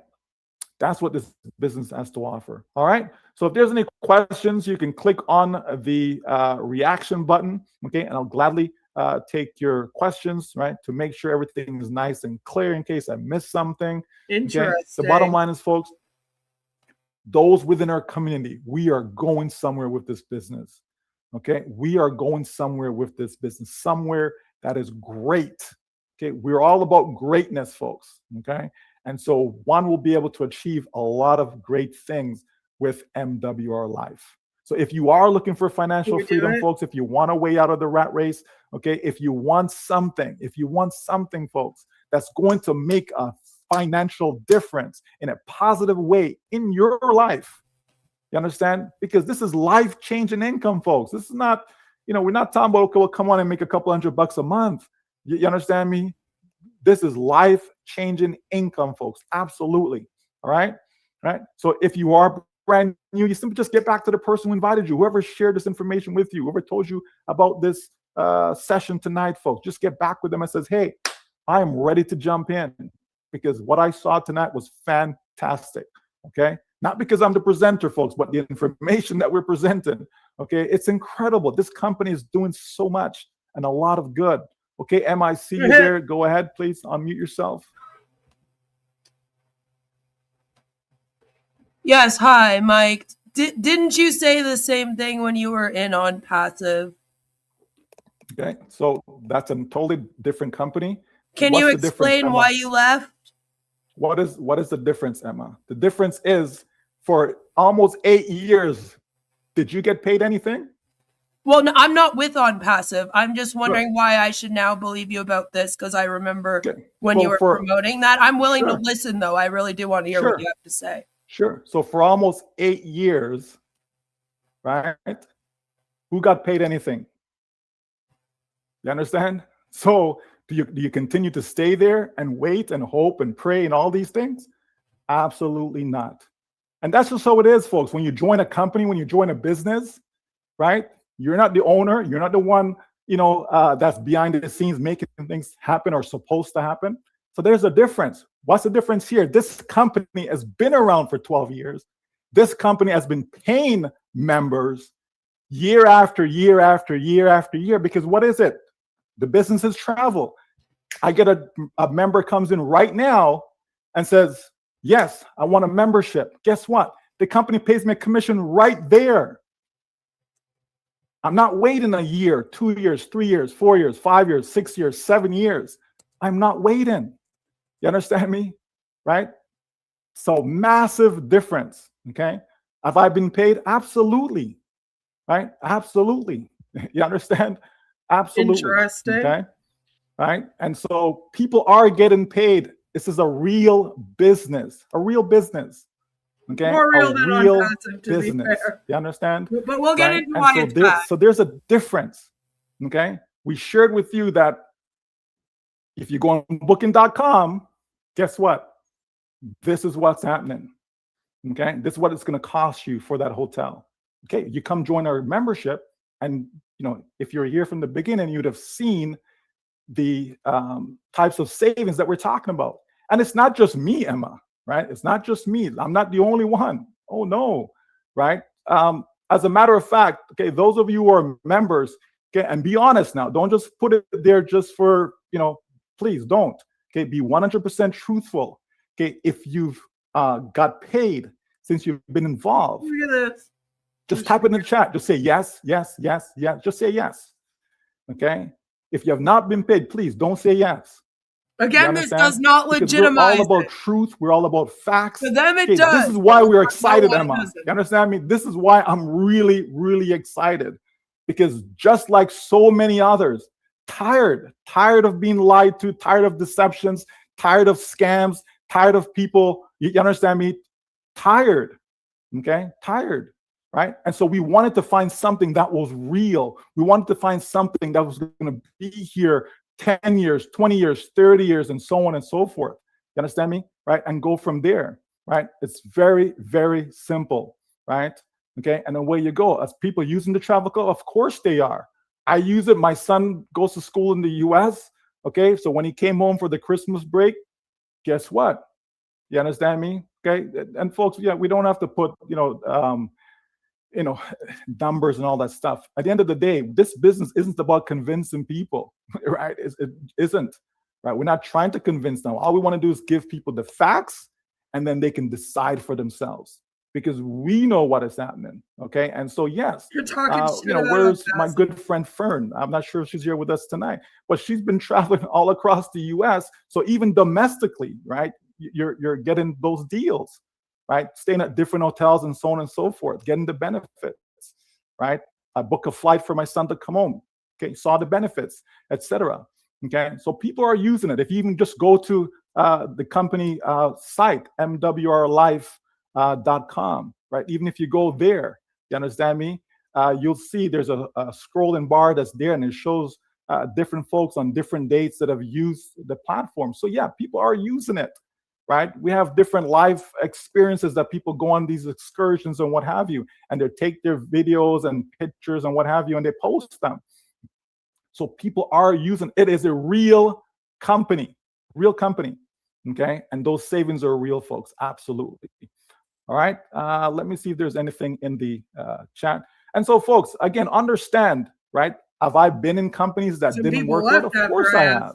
That's what this business has to offer. All right. So if there's any questions, you can click on the reaction button. Okay. And I'll gladly take your questions, right, to make sure everything is nice and clear in case I missed something. Interesting. Okay? The bottom line is, folks, those within our community, we are going somewhere with this business. Okay. We are going somewhere with this business, somewhere that is great. Okay. We're all about greatness, folks. Okay. And so one will be able to achieve a lot of great things with MWR Life. So if you are looking for financial freedom, folks, if you want a way out of the rat race, okay, if you want something, folks, that's going to make a financial difference in a positive way in your life, you understand? Because this is life-changing income, folks. This is not, we're not talking about, okay, well, come on and make a couple $100 a month. You understand me? This is life-changing income, folks. Absolutely. All right. So if you are brand new, you simply just get back to the person who invited you, whoever shared this information with you, whoever told you about this session tonight, folks. Just get back with them and says, hey, I am ready to jump in because what I saw tonight was fantastic. Okay. Not because I'm the presenter, folks, but the information that we're presenting. Okay. It's incredible. This company is doing so much and a lot of good. Okay, Emma, I see you there. Go ahead, please unmute yourself. Yes, hi, Mike. Didn't you say the same thing when you were in OnPassive? Okay, so that's a totally different company. Can you explain why you left? What is the difference, Emma? The difference is for almost 8 years, did you get paid anything? Well, no, I'm not with OnPassive. I'm just wondering why I should now believe you about this because I remember when you were promoting that. I'm willing to listen, though. I really do want to hear what you have to say. Sure. So for almost 8 years, right? Who got paid anything? You understand? So do you continue to stay there and wait and hope and pray and all these things? Absolutely not. And that's just how it is, folks. When you join a company, when you join a business, right? You're not the owner. You're not the one, that's behind the scenes making things happen or supposed to happen. So there's a difference. What's the difference here? This company has been around for 12 years. This company has been paying members year after year after year after year because what is it? The business is travel. I get a member comes in right now and says, yes, I want a membership. Guess what? The company pays me a commission right there. I'm not waiting a year, 2 years, 3 years, 4 years, 5 years, 6 years, 7 years. I'm not waiting. You understand me? Right? So massive difference. Okay. Have I been paid? Absolutely. Right? Absolutely. You understand? Absolutely. Interesting. Okay. Right. And so people are getting paid. This is a real business, Okay, more real than OnPassive, to be fair. You understand? But we'll get into why it's bad. So there's a difference. Okay, we shared with you that if you go on booking.com, guess what? This is what's happening. Okay, this is what it's going to cost you for that hotel. Okay, you come join our membership, and if you're here from the beginning, you'd have seen the types of savings that we're talking about. And it's not just me, Emma. Right? It's not just me. I'm not the only one. Oh, no. Right? As a matter of fact, okay, those of you who are members, okay, and be honest now. Don't just put it there just for, Please don't. Okay, be 100% truthful. Okay, if you've got paid since you've been involved, Look at this. just type it in the chat. Just say yes, yes, yes, yes. Just say yes. Okay. If you have not been paid, please don't say yes. Again, this does not legitimize. We're all about truth. We're all about facts. For them, it does. This is why we're excited, Emma. You understand me? This is why I'm really, really excited, because just like so many others, tired of being lied to, tired of deceptions, tired of scams, tired of people. You understand me? Tired. Okay, tired. Right? And so we wanted to find something that was real. We wanted to find something that was going to be here 10 years, 20 years, 30 years, and so on and so forth. You understand me? Right? And go from there. Right? It's very, very simple. Right? Okay. And away you go. As people using the travel code, of course they are. I use it. My son goes to school in the US. Okay. So when he came home for the Christmas break, guess what? You understand me? Okay. And folks, yeah, we don't have to put, numbers and all that stuff. At the end of the day, this business isn't about convincing people, right? It isn't, right? We're not trying to convince them. All we want to do is give people the facts, and then they can decide for themselves, because we know what is happening, okay? And so, yes, you're talking shit where's my good friend Fern? I'm not sure if she's here with us tonight, but she's been traveling all across the U.S. So even domestically, right, you're getting those deals. Right, staying at different hotels and so on and so forth, getting the benefits. Right, I booked a flight for my son to come home. Okay, saw the benefits, etc. Okay, so people are using it. If you even just go to the company site, MWRlife.com, right? Even if you go there, you understand me? You'll see there's a scrolling bar that's there, and it shows different folks on different dates that have used the platform. So yeah, people are using it. Right? We have different life experiences that people go on these excursions and what have you, and they take their videos and pictures and what have you, and they post them. So people are using it. Is a real company, okay? And those savings are real, folks, absolutely. All right, let me see if there's anything in the chat. And so, folks, again, understand, right? Have I been in companies that didn't work out? Of course I have,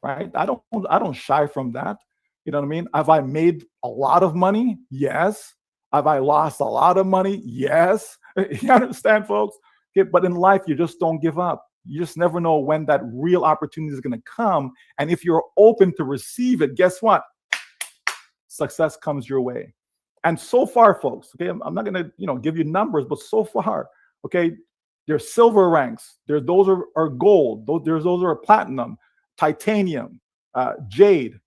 right? I don't shy from that. You know what I mean? Have I made a lot of money? Yes. Have I lost a lot of money? Yes. You understand, folks? Okay, but in life, you just don't give up. You just never know when that real opportunity is going to come. And if you're open to receive it, guess what? Success comes your way. And so far, folks, okay, I'm not going to, give you numbers, but so far, okay, there's silver ranks. Those are gold. Those are platinum, titanium, jade,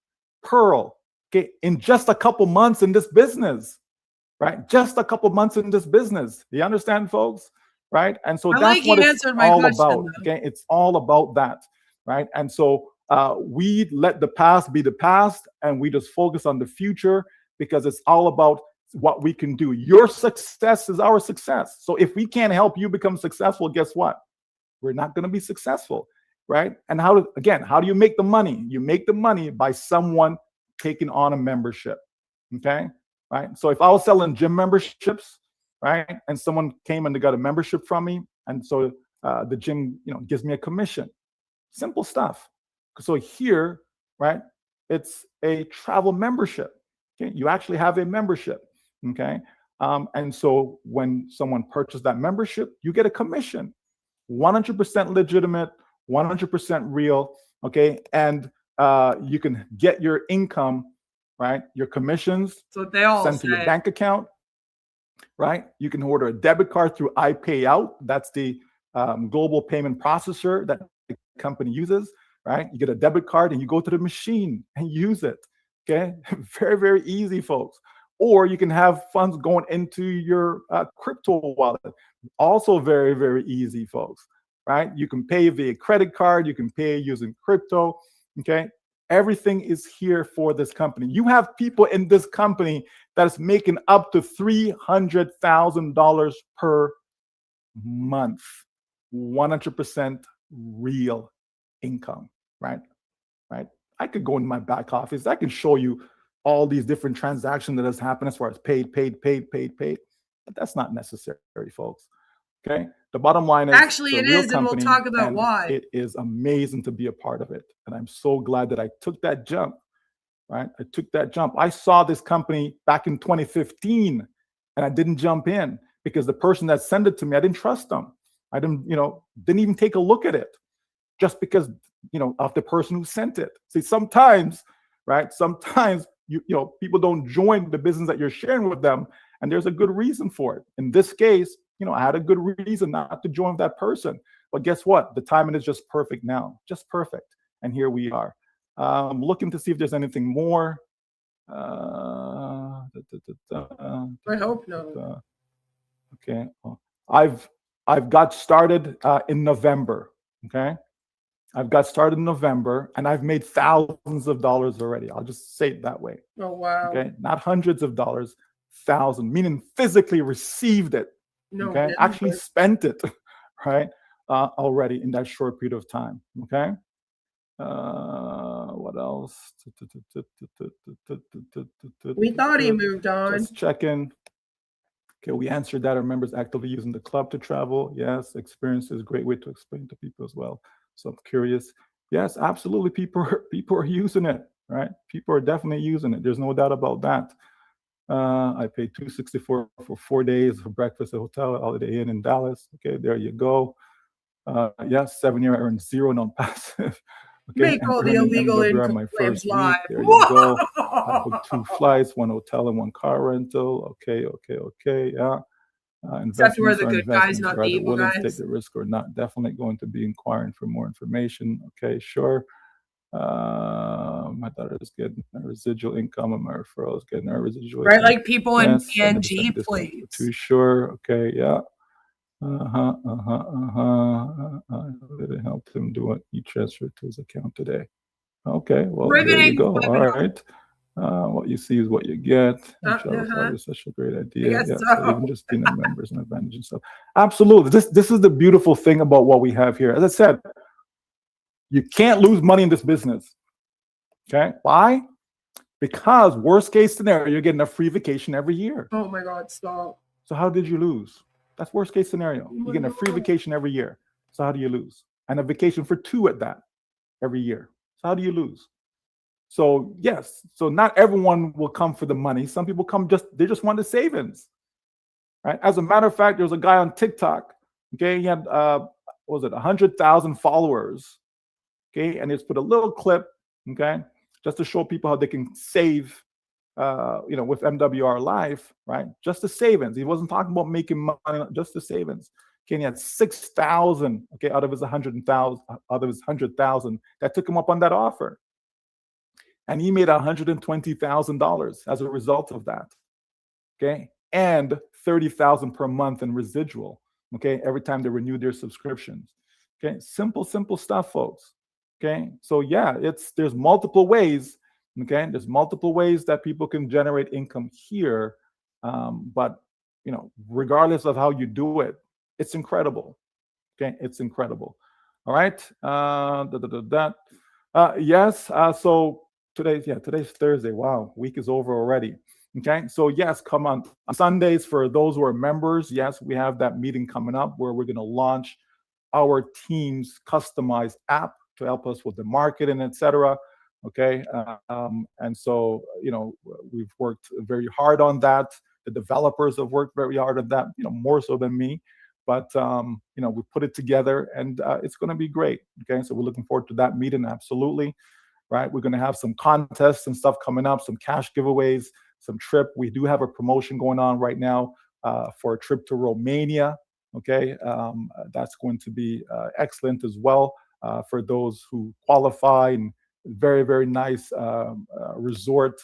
pearl, okay, in just a couple months in this business, right? Just a couple months in this business. You understand, folks? Right? And so that's what it's all about. Okay, it's all about that, right? And so we let the past be the past, and we just focus on the future, because it's all about what we can do. Your success is our success. So if we can't help you become successful, guess what? We're not going to be successful. Right? And how do you make the money? You make the money by someone taking on a membership. Okay? Right? So if I was selling gym memberships, right, and someone came and they got a membership from me, and so the gym, gives me a commission. Simple stuff. So here, right, it's a travel membership. Okay? You actually have a membership. Okay? And so when someone purchases that membership, you get a commission. 100% legitimate, 100% real, okay? And you can get your income, right? Your commissions sent to your bank account, right? You can order a debit card through iPayout. That's the global payment processor that the company uses, right? You get a debit card and you go to the machine and use it, okay? Very, very easy, folks. Or you can have funds going into your crypto wallet. Also very, very easy, folks. Right? You can pay via credit card. You can pay using crypto. Okay. Everything is here for this company. You have people in this company that is making up to $300,000 per month. 100% real income. Right? Right? I could go in my back office. I can show you all these different transactions that has happened as far as paid. But that's not necessary, folks. Okay. The bottom line is actually it real is, and we'll company, talk about and why. it is amazing to be a part of it. And I'm so glad that I took that jump, right? I took that jump. I saw this company back in 2015 and I didn't jump in because the person that sent it to me, I didn't trust them. I didn't even take a look at it just because, of the person who sent it. See, sometimes, right? Sometimes people don't join the business that you're sharing with them, and there's a good reason for it. In this case, I had a good reason not to join that person. But guess what? The timing is just perfect now, just perfect. And here we are. I'm looking to see if there's anything more. I hope not. Okay. I've got started in November. Okay. I've got started in November and I've made thousands of dollars already. I'll just say it that way. Oh, wow. Okay. Not hundreds of dollars, thousands, meaning physically received it. No, okay. Actually spent it, right? Already in that short period of time. Okay. What else? We thought he moved on. Just checking. Okay, we answered that. Our members actively using the club to travel. Yes, experience is a great way to explain to people as well. So I'm curious. Yes, absolutely. People are using it, right? People are definitely using it. There's no doubt about that. I paid $264 for 4 days for breakfast at a hotel at Holiday Inn in Dallas. Okay, there you go. Yes, 7 year I earned zero non-passive. Okay, make all the illegal MWR income my claims first live. week. There you go. I booked 2 flights, 1 hotel and 1 car rental. Okay, yeah. Except we're Investments the are good guys, investments. not You're the either evil willing to take guys. the risk or not. Definitely going to be inquiring for more information. Okay, sure. My daughter is getting a residual income and my referral is getting a residual right, income. like people in PNG, please. Too sure. Okay, yeah. It helped him do it. He transferred to his account today. Okay, well, there you go. All right. What you see is what you get. It's such a great idea. Yeah, so even just being a member is an advantage and stuff. Absolutely. This is the beautiful thing about what we have here. As I said, you can't lose money in this business. Okay, why? Because worst case scenario, you're getting a free vacation every year. Oh my God, stop. So how did you lose? That's worst case scenario. You're getting a free vacation every year. So how do you lose? And a vacation for 2 at that every year. So how do you lose? So yes, so not everyone will come for the money. Some people come they just want the savings, right? As a matter of fact, there was a guy on TikTok. Okay, he had 100,000 followers. Okay, and he's put a little clip. Okay, just to show people how they can save. With MWR Life, right? Just the savings. He wasn't talking about making money, just the savings. Okay, and he had 6,000. Okay, out of his 100,000 that took him up on that offer. And he made $120,000 as a result of that. Okay, and 30,000 per month in residual. Okay, every time they renew their subscriptions. Okay, simple stuff, folks. Okay, so yeah, there's multiple ways. Okay, there's multiple ways that people can generate income here, but regardless of how you do it, it's incredible. Okay, it's incredible. All right. Yes. So today's Thursday. Wow, week is over already. Okay, so yes, come on Sundays for those who are members. Yes, we have that meeting coming up where we're going to launch our team's customized app to help us with the marketing, etc. Okay, and so we've worked very hard on that. The developers have worked very hard on that, more so than me. But we put it together, and it's going to be great. Okay, so we're looking forward to that meeting. Absolutely, right? We're going to have some contests and stuff coming up, some cash giveaways, some trip. We do have a promotion going on right now for a trip to Romania. Okay, that's going to be excellent as well for those who qualify, and very, very nice resort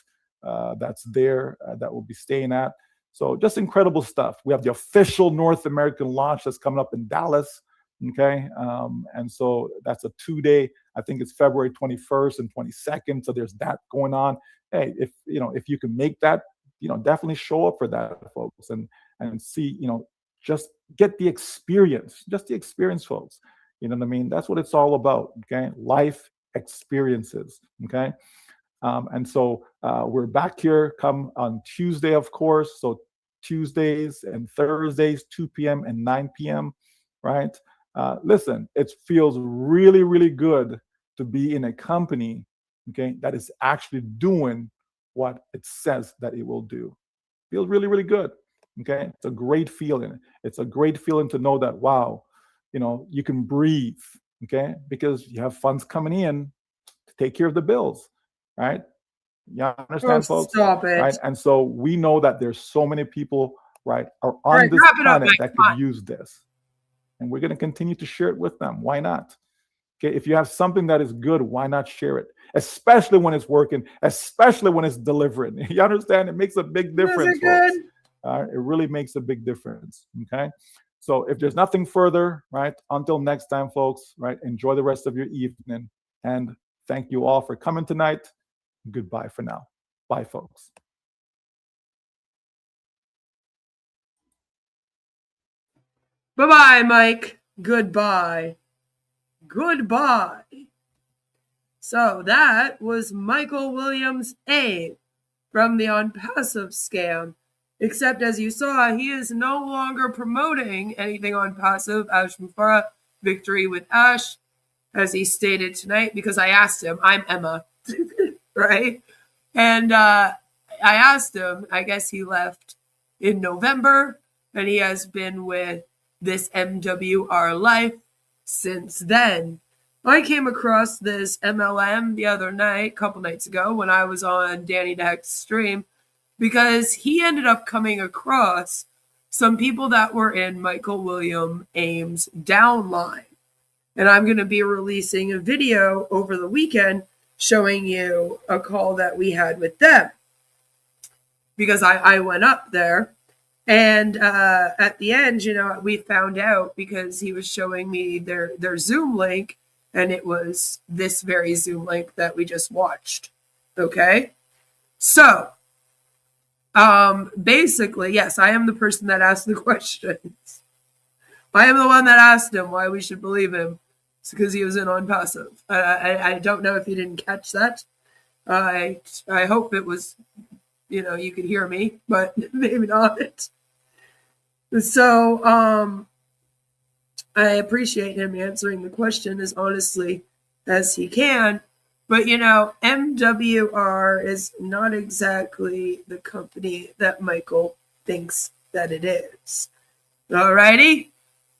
that's there that we'll be staying at. So just incredible stuff. We have the official North American launch that's coming up in Dallas. Okay, and so that's a 2-day. I think it's February 21st and 22nd. So there's that going on. Hey, if you can make that, definitely show up for that, folks, and see, just get the experience, folks. You know what I mean? That's what it's all about. Okay, life experiences. Okay, and so we're back here come on Tuesday, of course. So Tuesdays and Thursdays, 2 p.m. and 9 p.m., right? Listen, it feels really, really good to be in a company, okay, that is actually doing what it says that it will do. Feels really, really good. Okay. It's a great feeling. It's a great feeling to know that, wow, you can breathe, okay, because you have funds coming in to take care of the bills, right? You understand, folks? Stop it. Right. And so we know that there's so many people, right, are on right, this planet up, that could use this. And we're going to continue to share it with them. Why not? Okay. If you have something that is good, why not share it? Especially when it's working, especially when it's delivering. You understand? It makes a big difference, folks. It really makes a big difference. Okay. So if there's nothing further, right, until next time, folks, right, enjoy the rest of your evening. And thank you all for coming tonight. Goodbye for now. Bye, folks. Bye-bye, Mike. Goodbye. Goodbye. So that was Michael Williams A from the OnPassive scam. Except as you saw, he is no longer promoting anything OnPassive. Ash Mufara, Victory with Ash, as he stated tonight, because I asked him, I'm Emma, right? And I asked him, I guess he left in November, and he has been with this MWR life since then. I came across this MLM the other night, a couple nights ago, when I was on Danny Deck's stream, because he ended up coming across some people that were in Michael William Ames' downline. And I'm going to be releasing a video over the weekend showing you a call that we had with them. Because I went up there, and at the end, we found out, because he was showing me their Zoom link, and it was this very Zoom link that we just watched. Okay? So, basically, yes, I am the person that asked the questions. I am the one that asked him why we should believe him. It's because he was in OnPassive. I don't know if you didn't catch that. I hope it was, you could hear me, but maybe not. So, I appreciate him answering the question as honestly as he can. But, MWR is not exactly the company that Michael thinks that it is. Alrighty?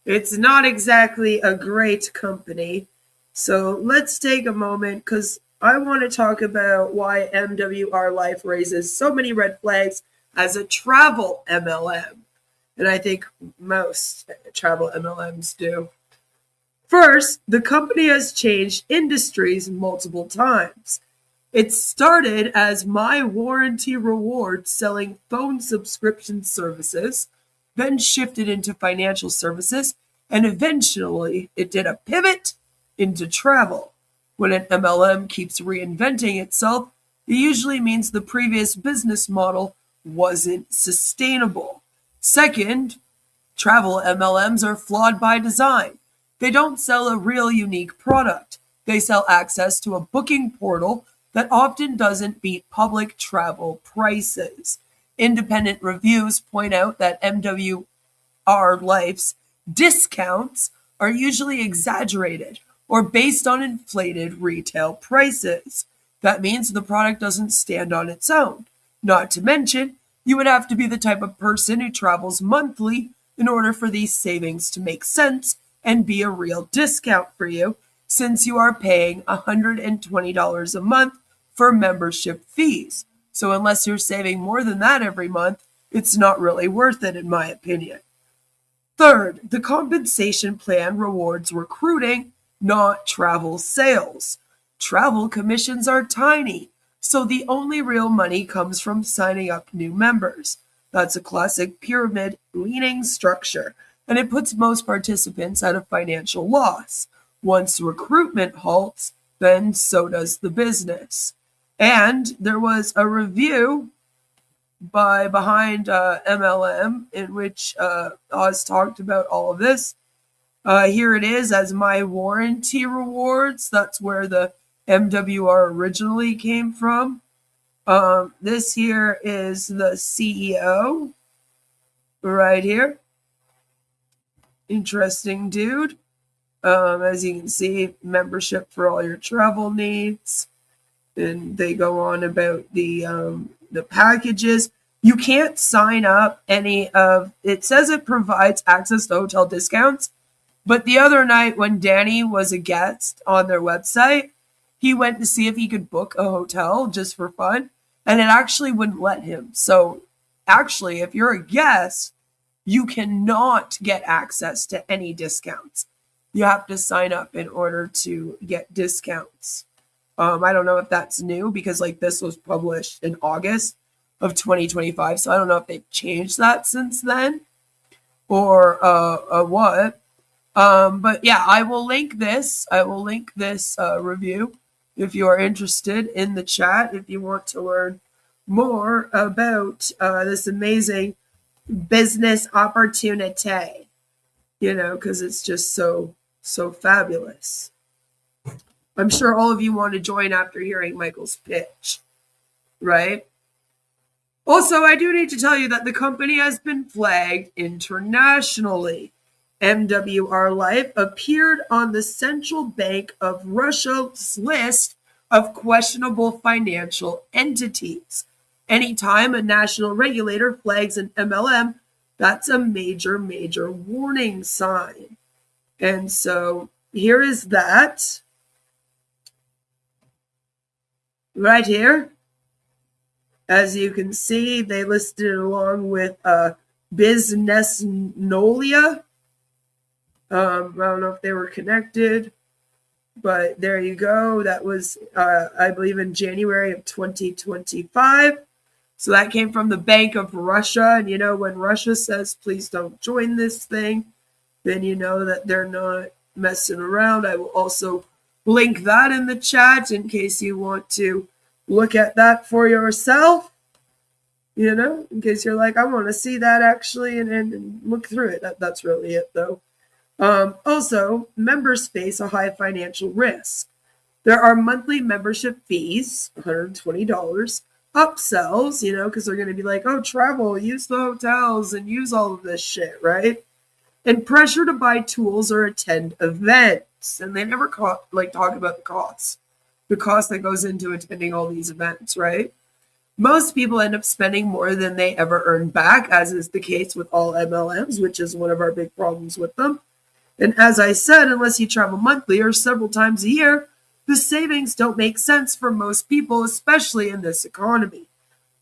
It's not exactly a great company. So let's take a moment, because I want to talk about why MWR Life raises so many red flags as a travel MLM. And I think most travel MLMs do. First, the company has changed industries multiple times. It started as My Warranty Rewards, selling phone subscription services, then shifted into financial services, and eventually it did a pivot into travel. When an MLM keeps reinventing itself, it usually means the previous business model wasn't sustainable. Second, travel MLMs are flawed by design. They don't sell a real unique product. They sell access to a booking portal that often doesn't beat public travel prices. Independent reviews point out that MWR Life's discounts are usually exaggerated or based on inflated retail prices. That means the product doesn't stand on its own. Not to mention, you would have to be the type of person who travels monthly in order for these savings to make sense and be a real discount for you, since you are paying $120 a month for membership fees. So unless you're saving more than that every month, it's not really worth it, in my opinion. Third, the compensation plan rewards recruiting, not travel sales. Travel commissions are tiny, so the only real money comes from signing up new members. That's a classic pyramid-leaning structure, and it puts most participants at a financial loss. Once recruitment halts, then so does the business. And there was a review by Behind MLM in which Oz talked about all of this. Here it is as My Warranty Rewards. That's where the MWR originally came from. This here is the CEO. right here. Interesting dude. As you can see, membership for all your travel needs. And they go on about the packages. You can't sign up any of it. Says it provides access to hotel discounts. But the other night when Danny was a guest on their website, he went to see if he could book a hotel just for fun, and it actually wouldn't let him. So actually, if you're a guest, you cannot get access to any discounts. You have to sign up in order to get discounts. I don't know if that's new because like this was published in August of 2025. So I don't know if they've changed that since then or what. But yeah, I will link this. I will link this review if you are interested in the chat, if you want to learn more about this amazing business opportunity, because it's just so fabulous. I'm sure all of you want to join after hearing Michael's pitch, right? Also, I do need to tell you that the company has been flagged internationally. MWR Life appeared on the Central Bank of Russia's list of questionable financial entities. Anytime a national regulator flags an MLM, that's a major, major warning sign. And so here is that. Right here. As you can see, they listed it along with Business Nolia. I don't know if they were connected, but there you go. That was, I believe, in January of 2025. So that came from the Bank of Russia. And, when Russia says, please don't join this thing, then you know that they're not messing around. I will also link that in the chat in case you want to look at that for yourself, in case you're like, I want to see that actually and look through it. That's really it, though. Also, members face a high financial risk. There are monthly membership fees, $120, upsells, because they're going to be like, oh, travel, use the hotels and use all of this shit, right? And pressure to buy tools or attend events. And they never talk about the cost that goes into attending all these events, right? Most people end up spending more than they ever earn back, as is the case with all MLMs, which is one of our big problems with them. And as I said, unless you travel monthly or several times a year, the savings don't make sense for most people, especially in this economy.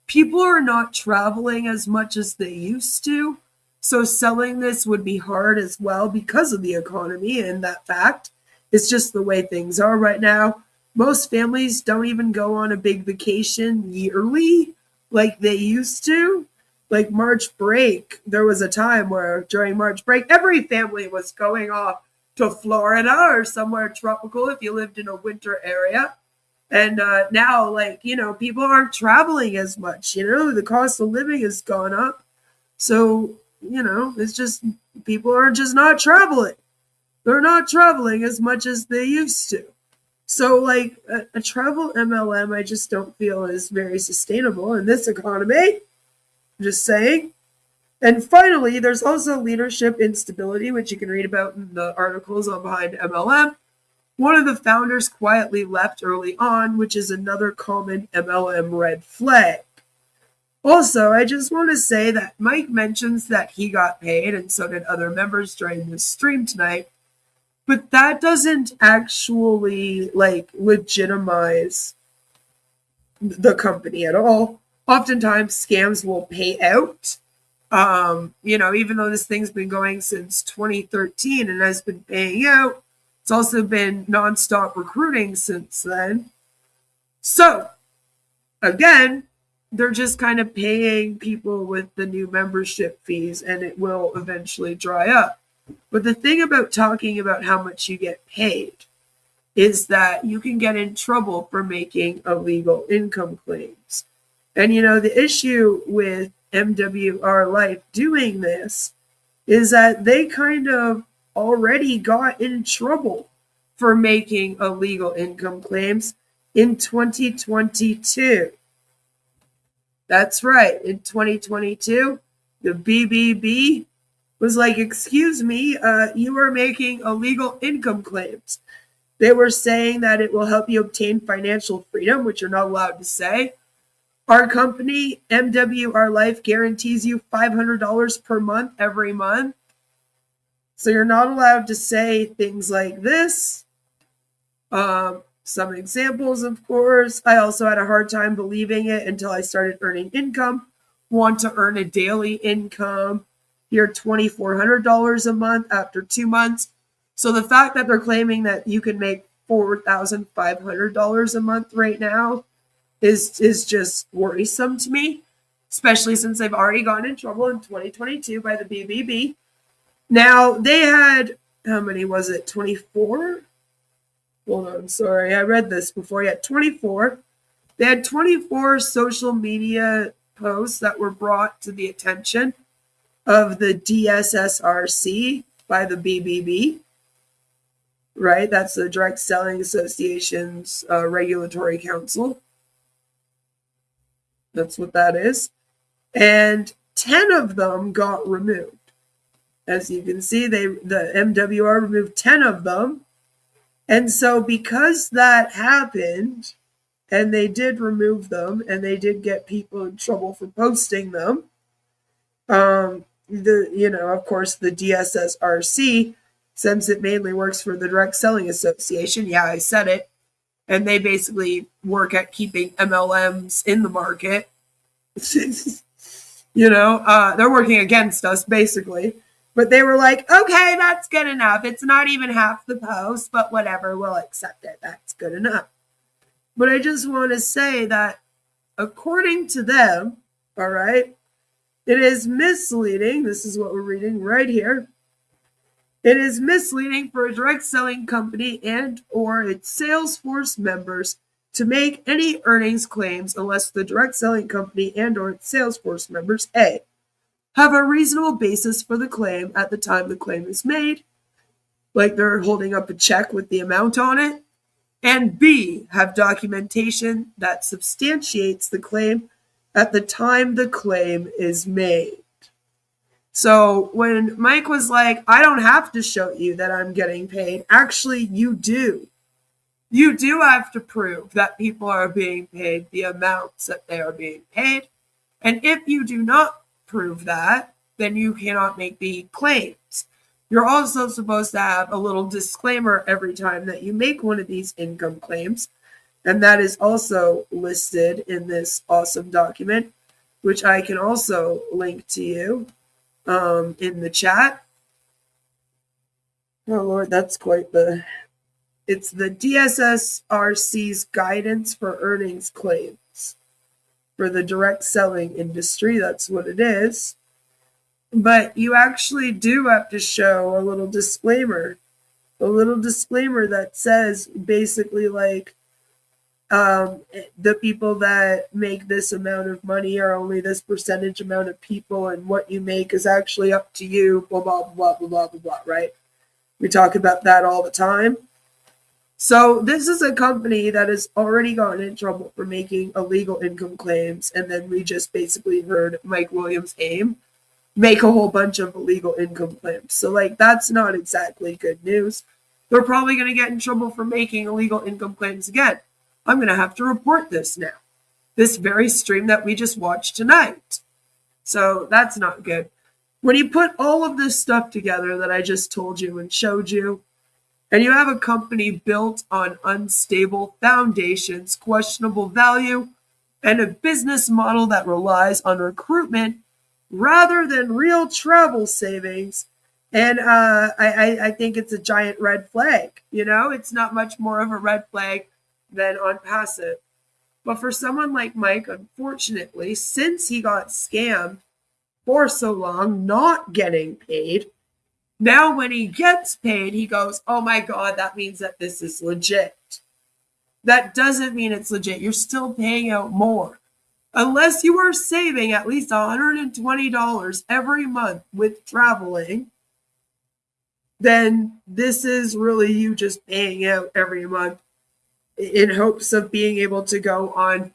People are not traveling as much as they used to, so selling this would be hard as well because of the economy and that fact. It's just the way things are right now. Most families don't even go on a big vacation yearly like they used to. Like March break, there was a time where during March break, every family was going off to Florida or somewhere tropical if you lived in a winter area. And now, people aren't traveling as much. The cost of living has gone up. So, it's just people are just not traveling. They're not traveling as much as they used to. So, a travel MLM, I just don't feel is very sustainable in this economy. Just saying. And finally, there's also leadership instability, which you can read about in the articles on Behind MLM. One of the founders quietly left early on, which is another common MLM red flag. Also, I just want to say that Mike mentions that he got paid, and so did other members during this stream tonight. But that doesn't actually, legitimize the company at all. Oftentimes, scams will pay out. Even though this thing's been going since 2013 and has been paying out, it's also been nonstop recruiting since then. So, again, they're just kind of paying people with the new membership fees, and it will eventually dry up. But the thing about talking about how much you get paid is that you can get in trouble for making illegal income claims. And, the issue with MWR Life doing this is that they kind of already got in trouble for making illegal income claims in 2022. That's right. In 2022, The BBB was like, excuse me, you are making illegal income claims. They were saying that it will help you obtain financial freedom, which you're not allowed to say. Our company, MWR Life, guarantees you $500 per month every month. So you're not allowed to say things like this. Some examples, of course. I also had a hard time believing it until I started earning income. Want to earn a daily income. You're $2,400 a month after 2 months. So the fact that they're claiming that you can make $4,500 a month right now is just worrisome to me, especially since they've already gotten in trouble in 2022 by the BBB. Now, they had, how many was it, 24? Hold on, sorry, I read this before. Yeah, 24. They had 24 social media posts that were brought to the attention of the DSSRC by the BBB, right? That's the Direct Selling Association's Regulatory Council. That's what that is. And 10 of them got removed. As you can see, the MWR removed 10 of them. And so because that happened, and they did remove them, and they did get people in trouble for posting them, of course, the DSSRC, since it mainly works for the Direct Selling Association, yeah, I said it, and they basically work at keeping MLMs in the market. They're working against us, basically. But they were like, okay, that's good enough. It's not even half the post, but whatever, we'll accept it. That's good enough. But I just want to say that according to them, all right, it is misleading. This is what we're reading right here. It is misleading for a direct selling company and or its sales force members to make any earnings claims unless the direct selling company and or its sales force members, A, have a reasonable basis for the claim at the time the claim is made, like they're holding up a check with the amount on it, and B, have documentation that substantiates the claim at the time the claim is made. So when Mike was like, I don't have to show you that I'm getting paid, actually you do. You do have to prove that people are being paid the amounts that they are being paid. And if you do not prove that, then you cannot make the claims. You're also supposed to have a little disclaimer every time that you make one of these income claims. And that is also listed in this awesome document, which I can also link to you in the chat. Oh Lord, that's quite it's the DSSRC's guidance for earnings claims for the direct selling industry. That's what it is. But you actually do have to show a little disclaimer that says basically like, the people that make this amount of money are only this percentage amount of people, and what you make is actually up to you, blah, blah, blah, blah, blah, blah, blah, right? We talk about that all the time. So this is a company that has already gotten in trouble for making illegal income claims, and then we just basically heard Mike Williams' AIM make a whole bunch of illegal income claims. So like that's not exactly good news. They're probably going to get in trouble for making illegal income claims again. I'm going to have to report this now. This very stream that we just watched tonight. So that's not good. When you put all of this stuff together that I just told you and showed you, and you have a company built on unstable foundations, questionable value, and a business model that relies on recruitment rather than real travel savings, and I think it's a giant red flag. It's not much more of a red flag than OnPassive. But for someone like Mike, unfortunately, since he got scammed for so long, not getting paid, now when he gets paid, he goes, oh my God, that means that this is legit. That doesn't mean it's legit. You're still paying out more. Unless you are saving at least $120 every month with traveling, then this is really you just paying out every month in hopes of being able to go on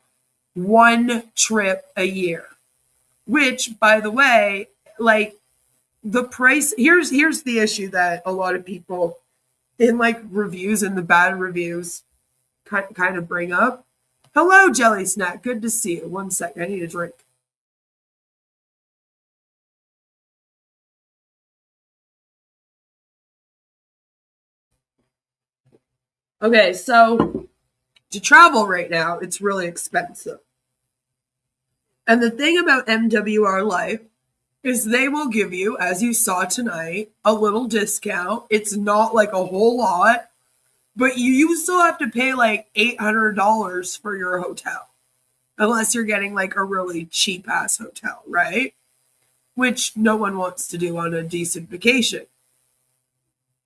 one trip a year, which, by the way, like the price. Here's the issue that a lot of people in like reviews and the bad reviews kind of bring up. Hello, Jelly Snack. Good to see you. 1 second. I need a drink. Okay, so to travel right now, it's really expensive. And the thing about MWR Life is they will give you, as you saw tonight, a little discount. It's not like a whole lot, but you still have to pay like $800 for your hotel. Unless you're getting like a really cheap ass hotel, right? Which no one wants to do on a decent vacation.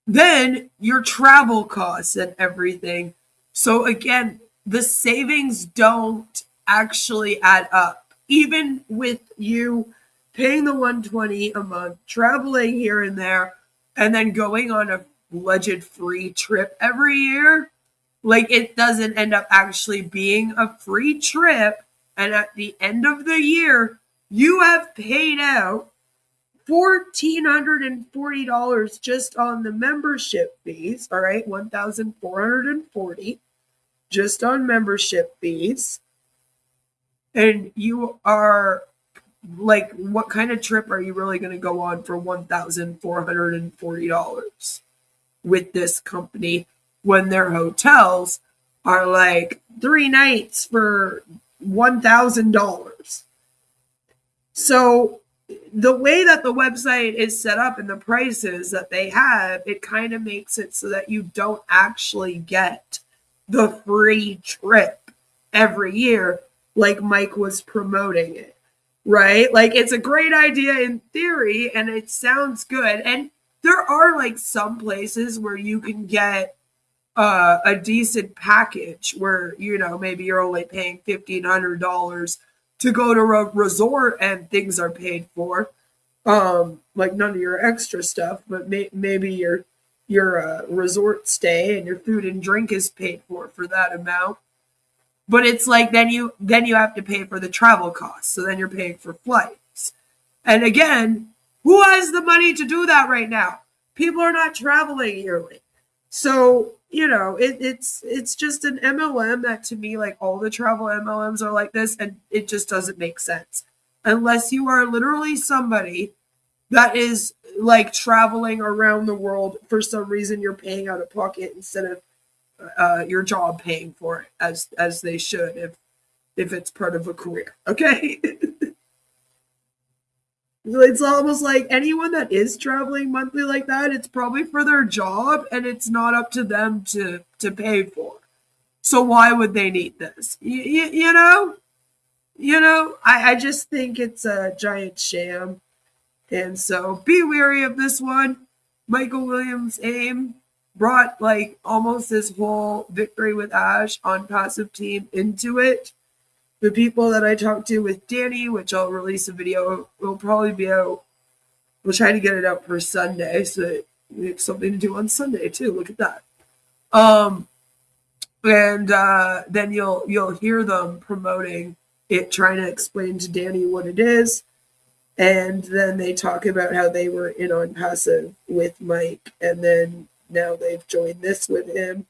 Then your travel costs and everything. So again, the savings don't actually add up. Even with you paying the $120 a month, traveling here and there, and then going on a alleged free trip every year, like it doesn't end up actually being a free trip. And at the end of the year, you have paid out $1,440 just on the membership fees. All right, $1,440 just on membership fees. And you are like, what kind of trip are you really going to go on for $1,440 with this company when their hotels are like 3 nights for $1,000? So the way that the website is set up and the prices that they have, it kind of makes it so that you don't actually get the free trip every year like Mike was promoting it, right? Like it's a great idea in theory and it sounds good. And there are like some places where you can get a decent package where, you know, maybe you're only paying $1,500 to go to a resort and things are paid for. Like none of your extra stuff, but maybe your resort stay and your food and drink is paid for that amount. But it's like then you have to pay for the travel costs. So then you're paying for flights. And again, who has the money to do that right now? People are not traveling yearly. So, you know, it's just an MLM that to me, like all the travel MLMs are like this, and it just doesn't make sense. Unless you are literally somebody that is like traveling around the world, for some reason you're paying out of pocket instead of your job paying for it as they should if it's part of a career. Okay. It's almost like anyone that is traveling monthly like that, it's probably for their job and it's not up to them to pay for. So why would they need this? You know, I just think it's a giant sham. And so be wary of this one. Michael Williams' aim brought like almost this whole Victory with Ash OnPassive team into it. The people that I talked to with Danny, which I'll release a video, will probably be out. We'll try to get it out for Sunday so that we have something to do on Sunday too. Look at that. And then you'll hear them promoting it, trying to explain to Danny what it is. And then they talk about how they were in OnPassive with Mike, and then now they've joined this with him.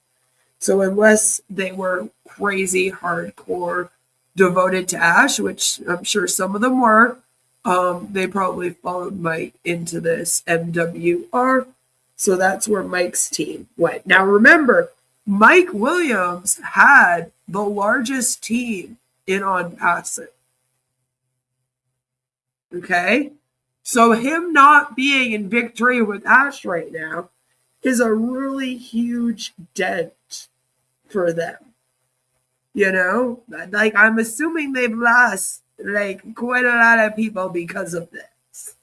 So unless they were crazy hardcore devoted to Ash, which I'm sure some of them were, they probably followed Mike into this MWR. So that's where Mike's team went. Now remember, Mike Williams had the largest team in OnPassive. Okay? So him not being in Victory with Ash right now is a really huge dent for them. You know? Like, I'm assuming they've lost, like, quite a lot of people because of this.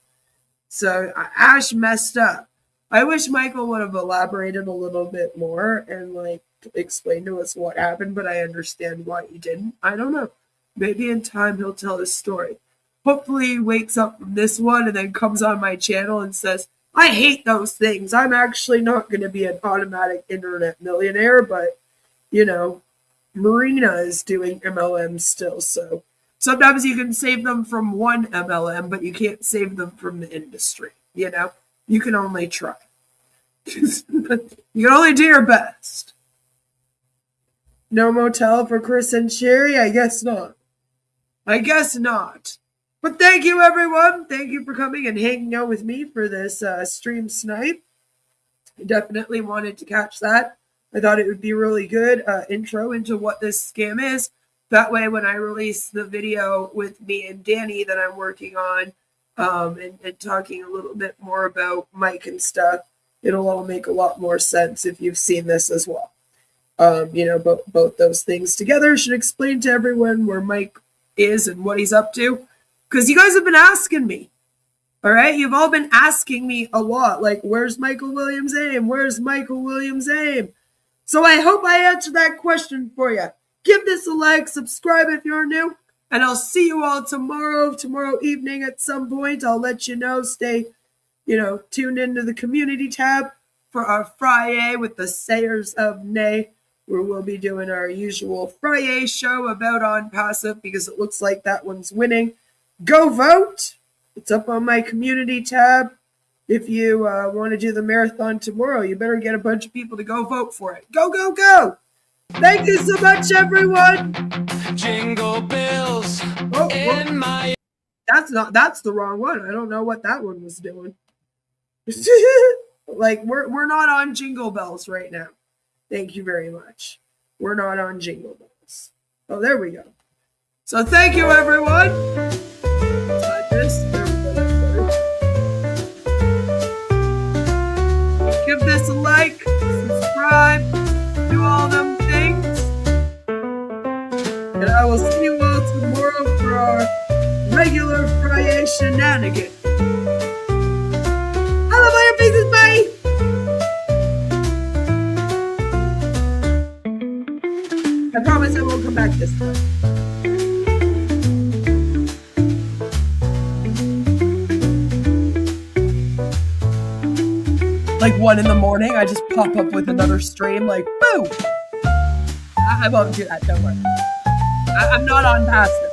So Ash messed up. I wish Michael would have elaborated a little bit more and, like, explained to us what happened, but I understand why he didn't. I don't know. Maybe in time he'll tell his story. Hopefully he wakes up from this one and then comes on my channel and says, I hate those things. I'm actually not going to be an automatic internet millionaire, but, you know, Marina is doing MLM still, so Sometimes you can save them from one MLM, but you can't save them from the industry. You know, you can only try. You can only do your best. No motel for Chris and Sherry? I guess not. I guess not. But thank you, everyone. Thank you for coming and hanging out with me for this stream snipe. I definitely wanted to catch that. I thought it would be really good intro into what this scam is. That way, when I release the video with me and Danny that I'm working on and talking a little bit more about Mike and stuff, it'll all make a lot more sense if you've seen this as well. You know, both those things together should explain to everyone where Mike is and what he's up to. Because you guys have been asking me. All right? You've all been asking me a lot. Like, where's Michael Williams' aim? Where's Michael Williams' aim? So I hope I answered that question for you. Give this a like, subscribe if you're new, and I'll see you all tomorrow evening at some point. I'll let you know. Stay, you know, tuned into the community tab for our Friday with the Sayers of Nay, where we'll be doing our usual Friday show about OnPassive because it looks like that one's winning. Go vote. It's up on my community tab. If you want to do the marathon tomorrow, you better get a bunch of people to go vote for it. Go, go, go. Thank you so much, everyone. Jingle bells in my... That's the wrong one. I don't know what that one was doing. Like, we're not on Jingle Bells right now. Thank you very much. We're not on Jingle Bells. Oh, there we go. So thank you, everyone. Give this a like, subscribe, do all them things. And I will see you all tomorrow for our regular Friday shenanigans. I love all your faces, bye! I promise I won't come back this time. Like 1 in the morning, I just pop up with another stream, like, boom! I won't do that, don't worry. I'm not OnPassive.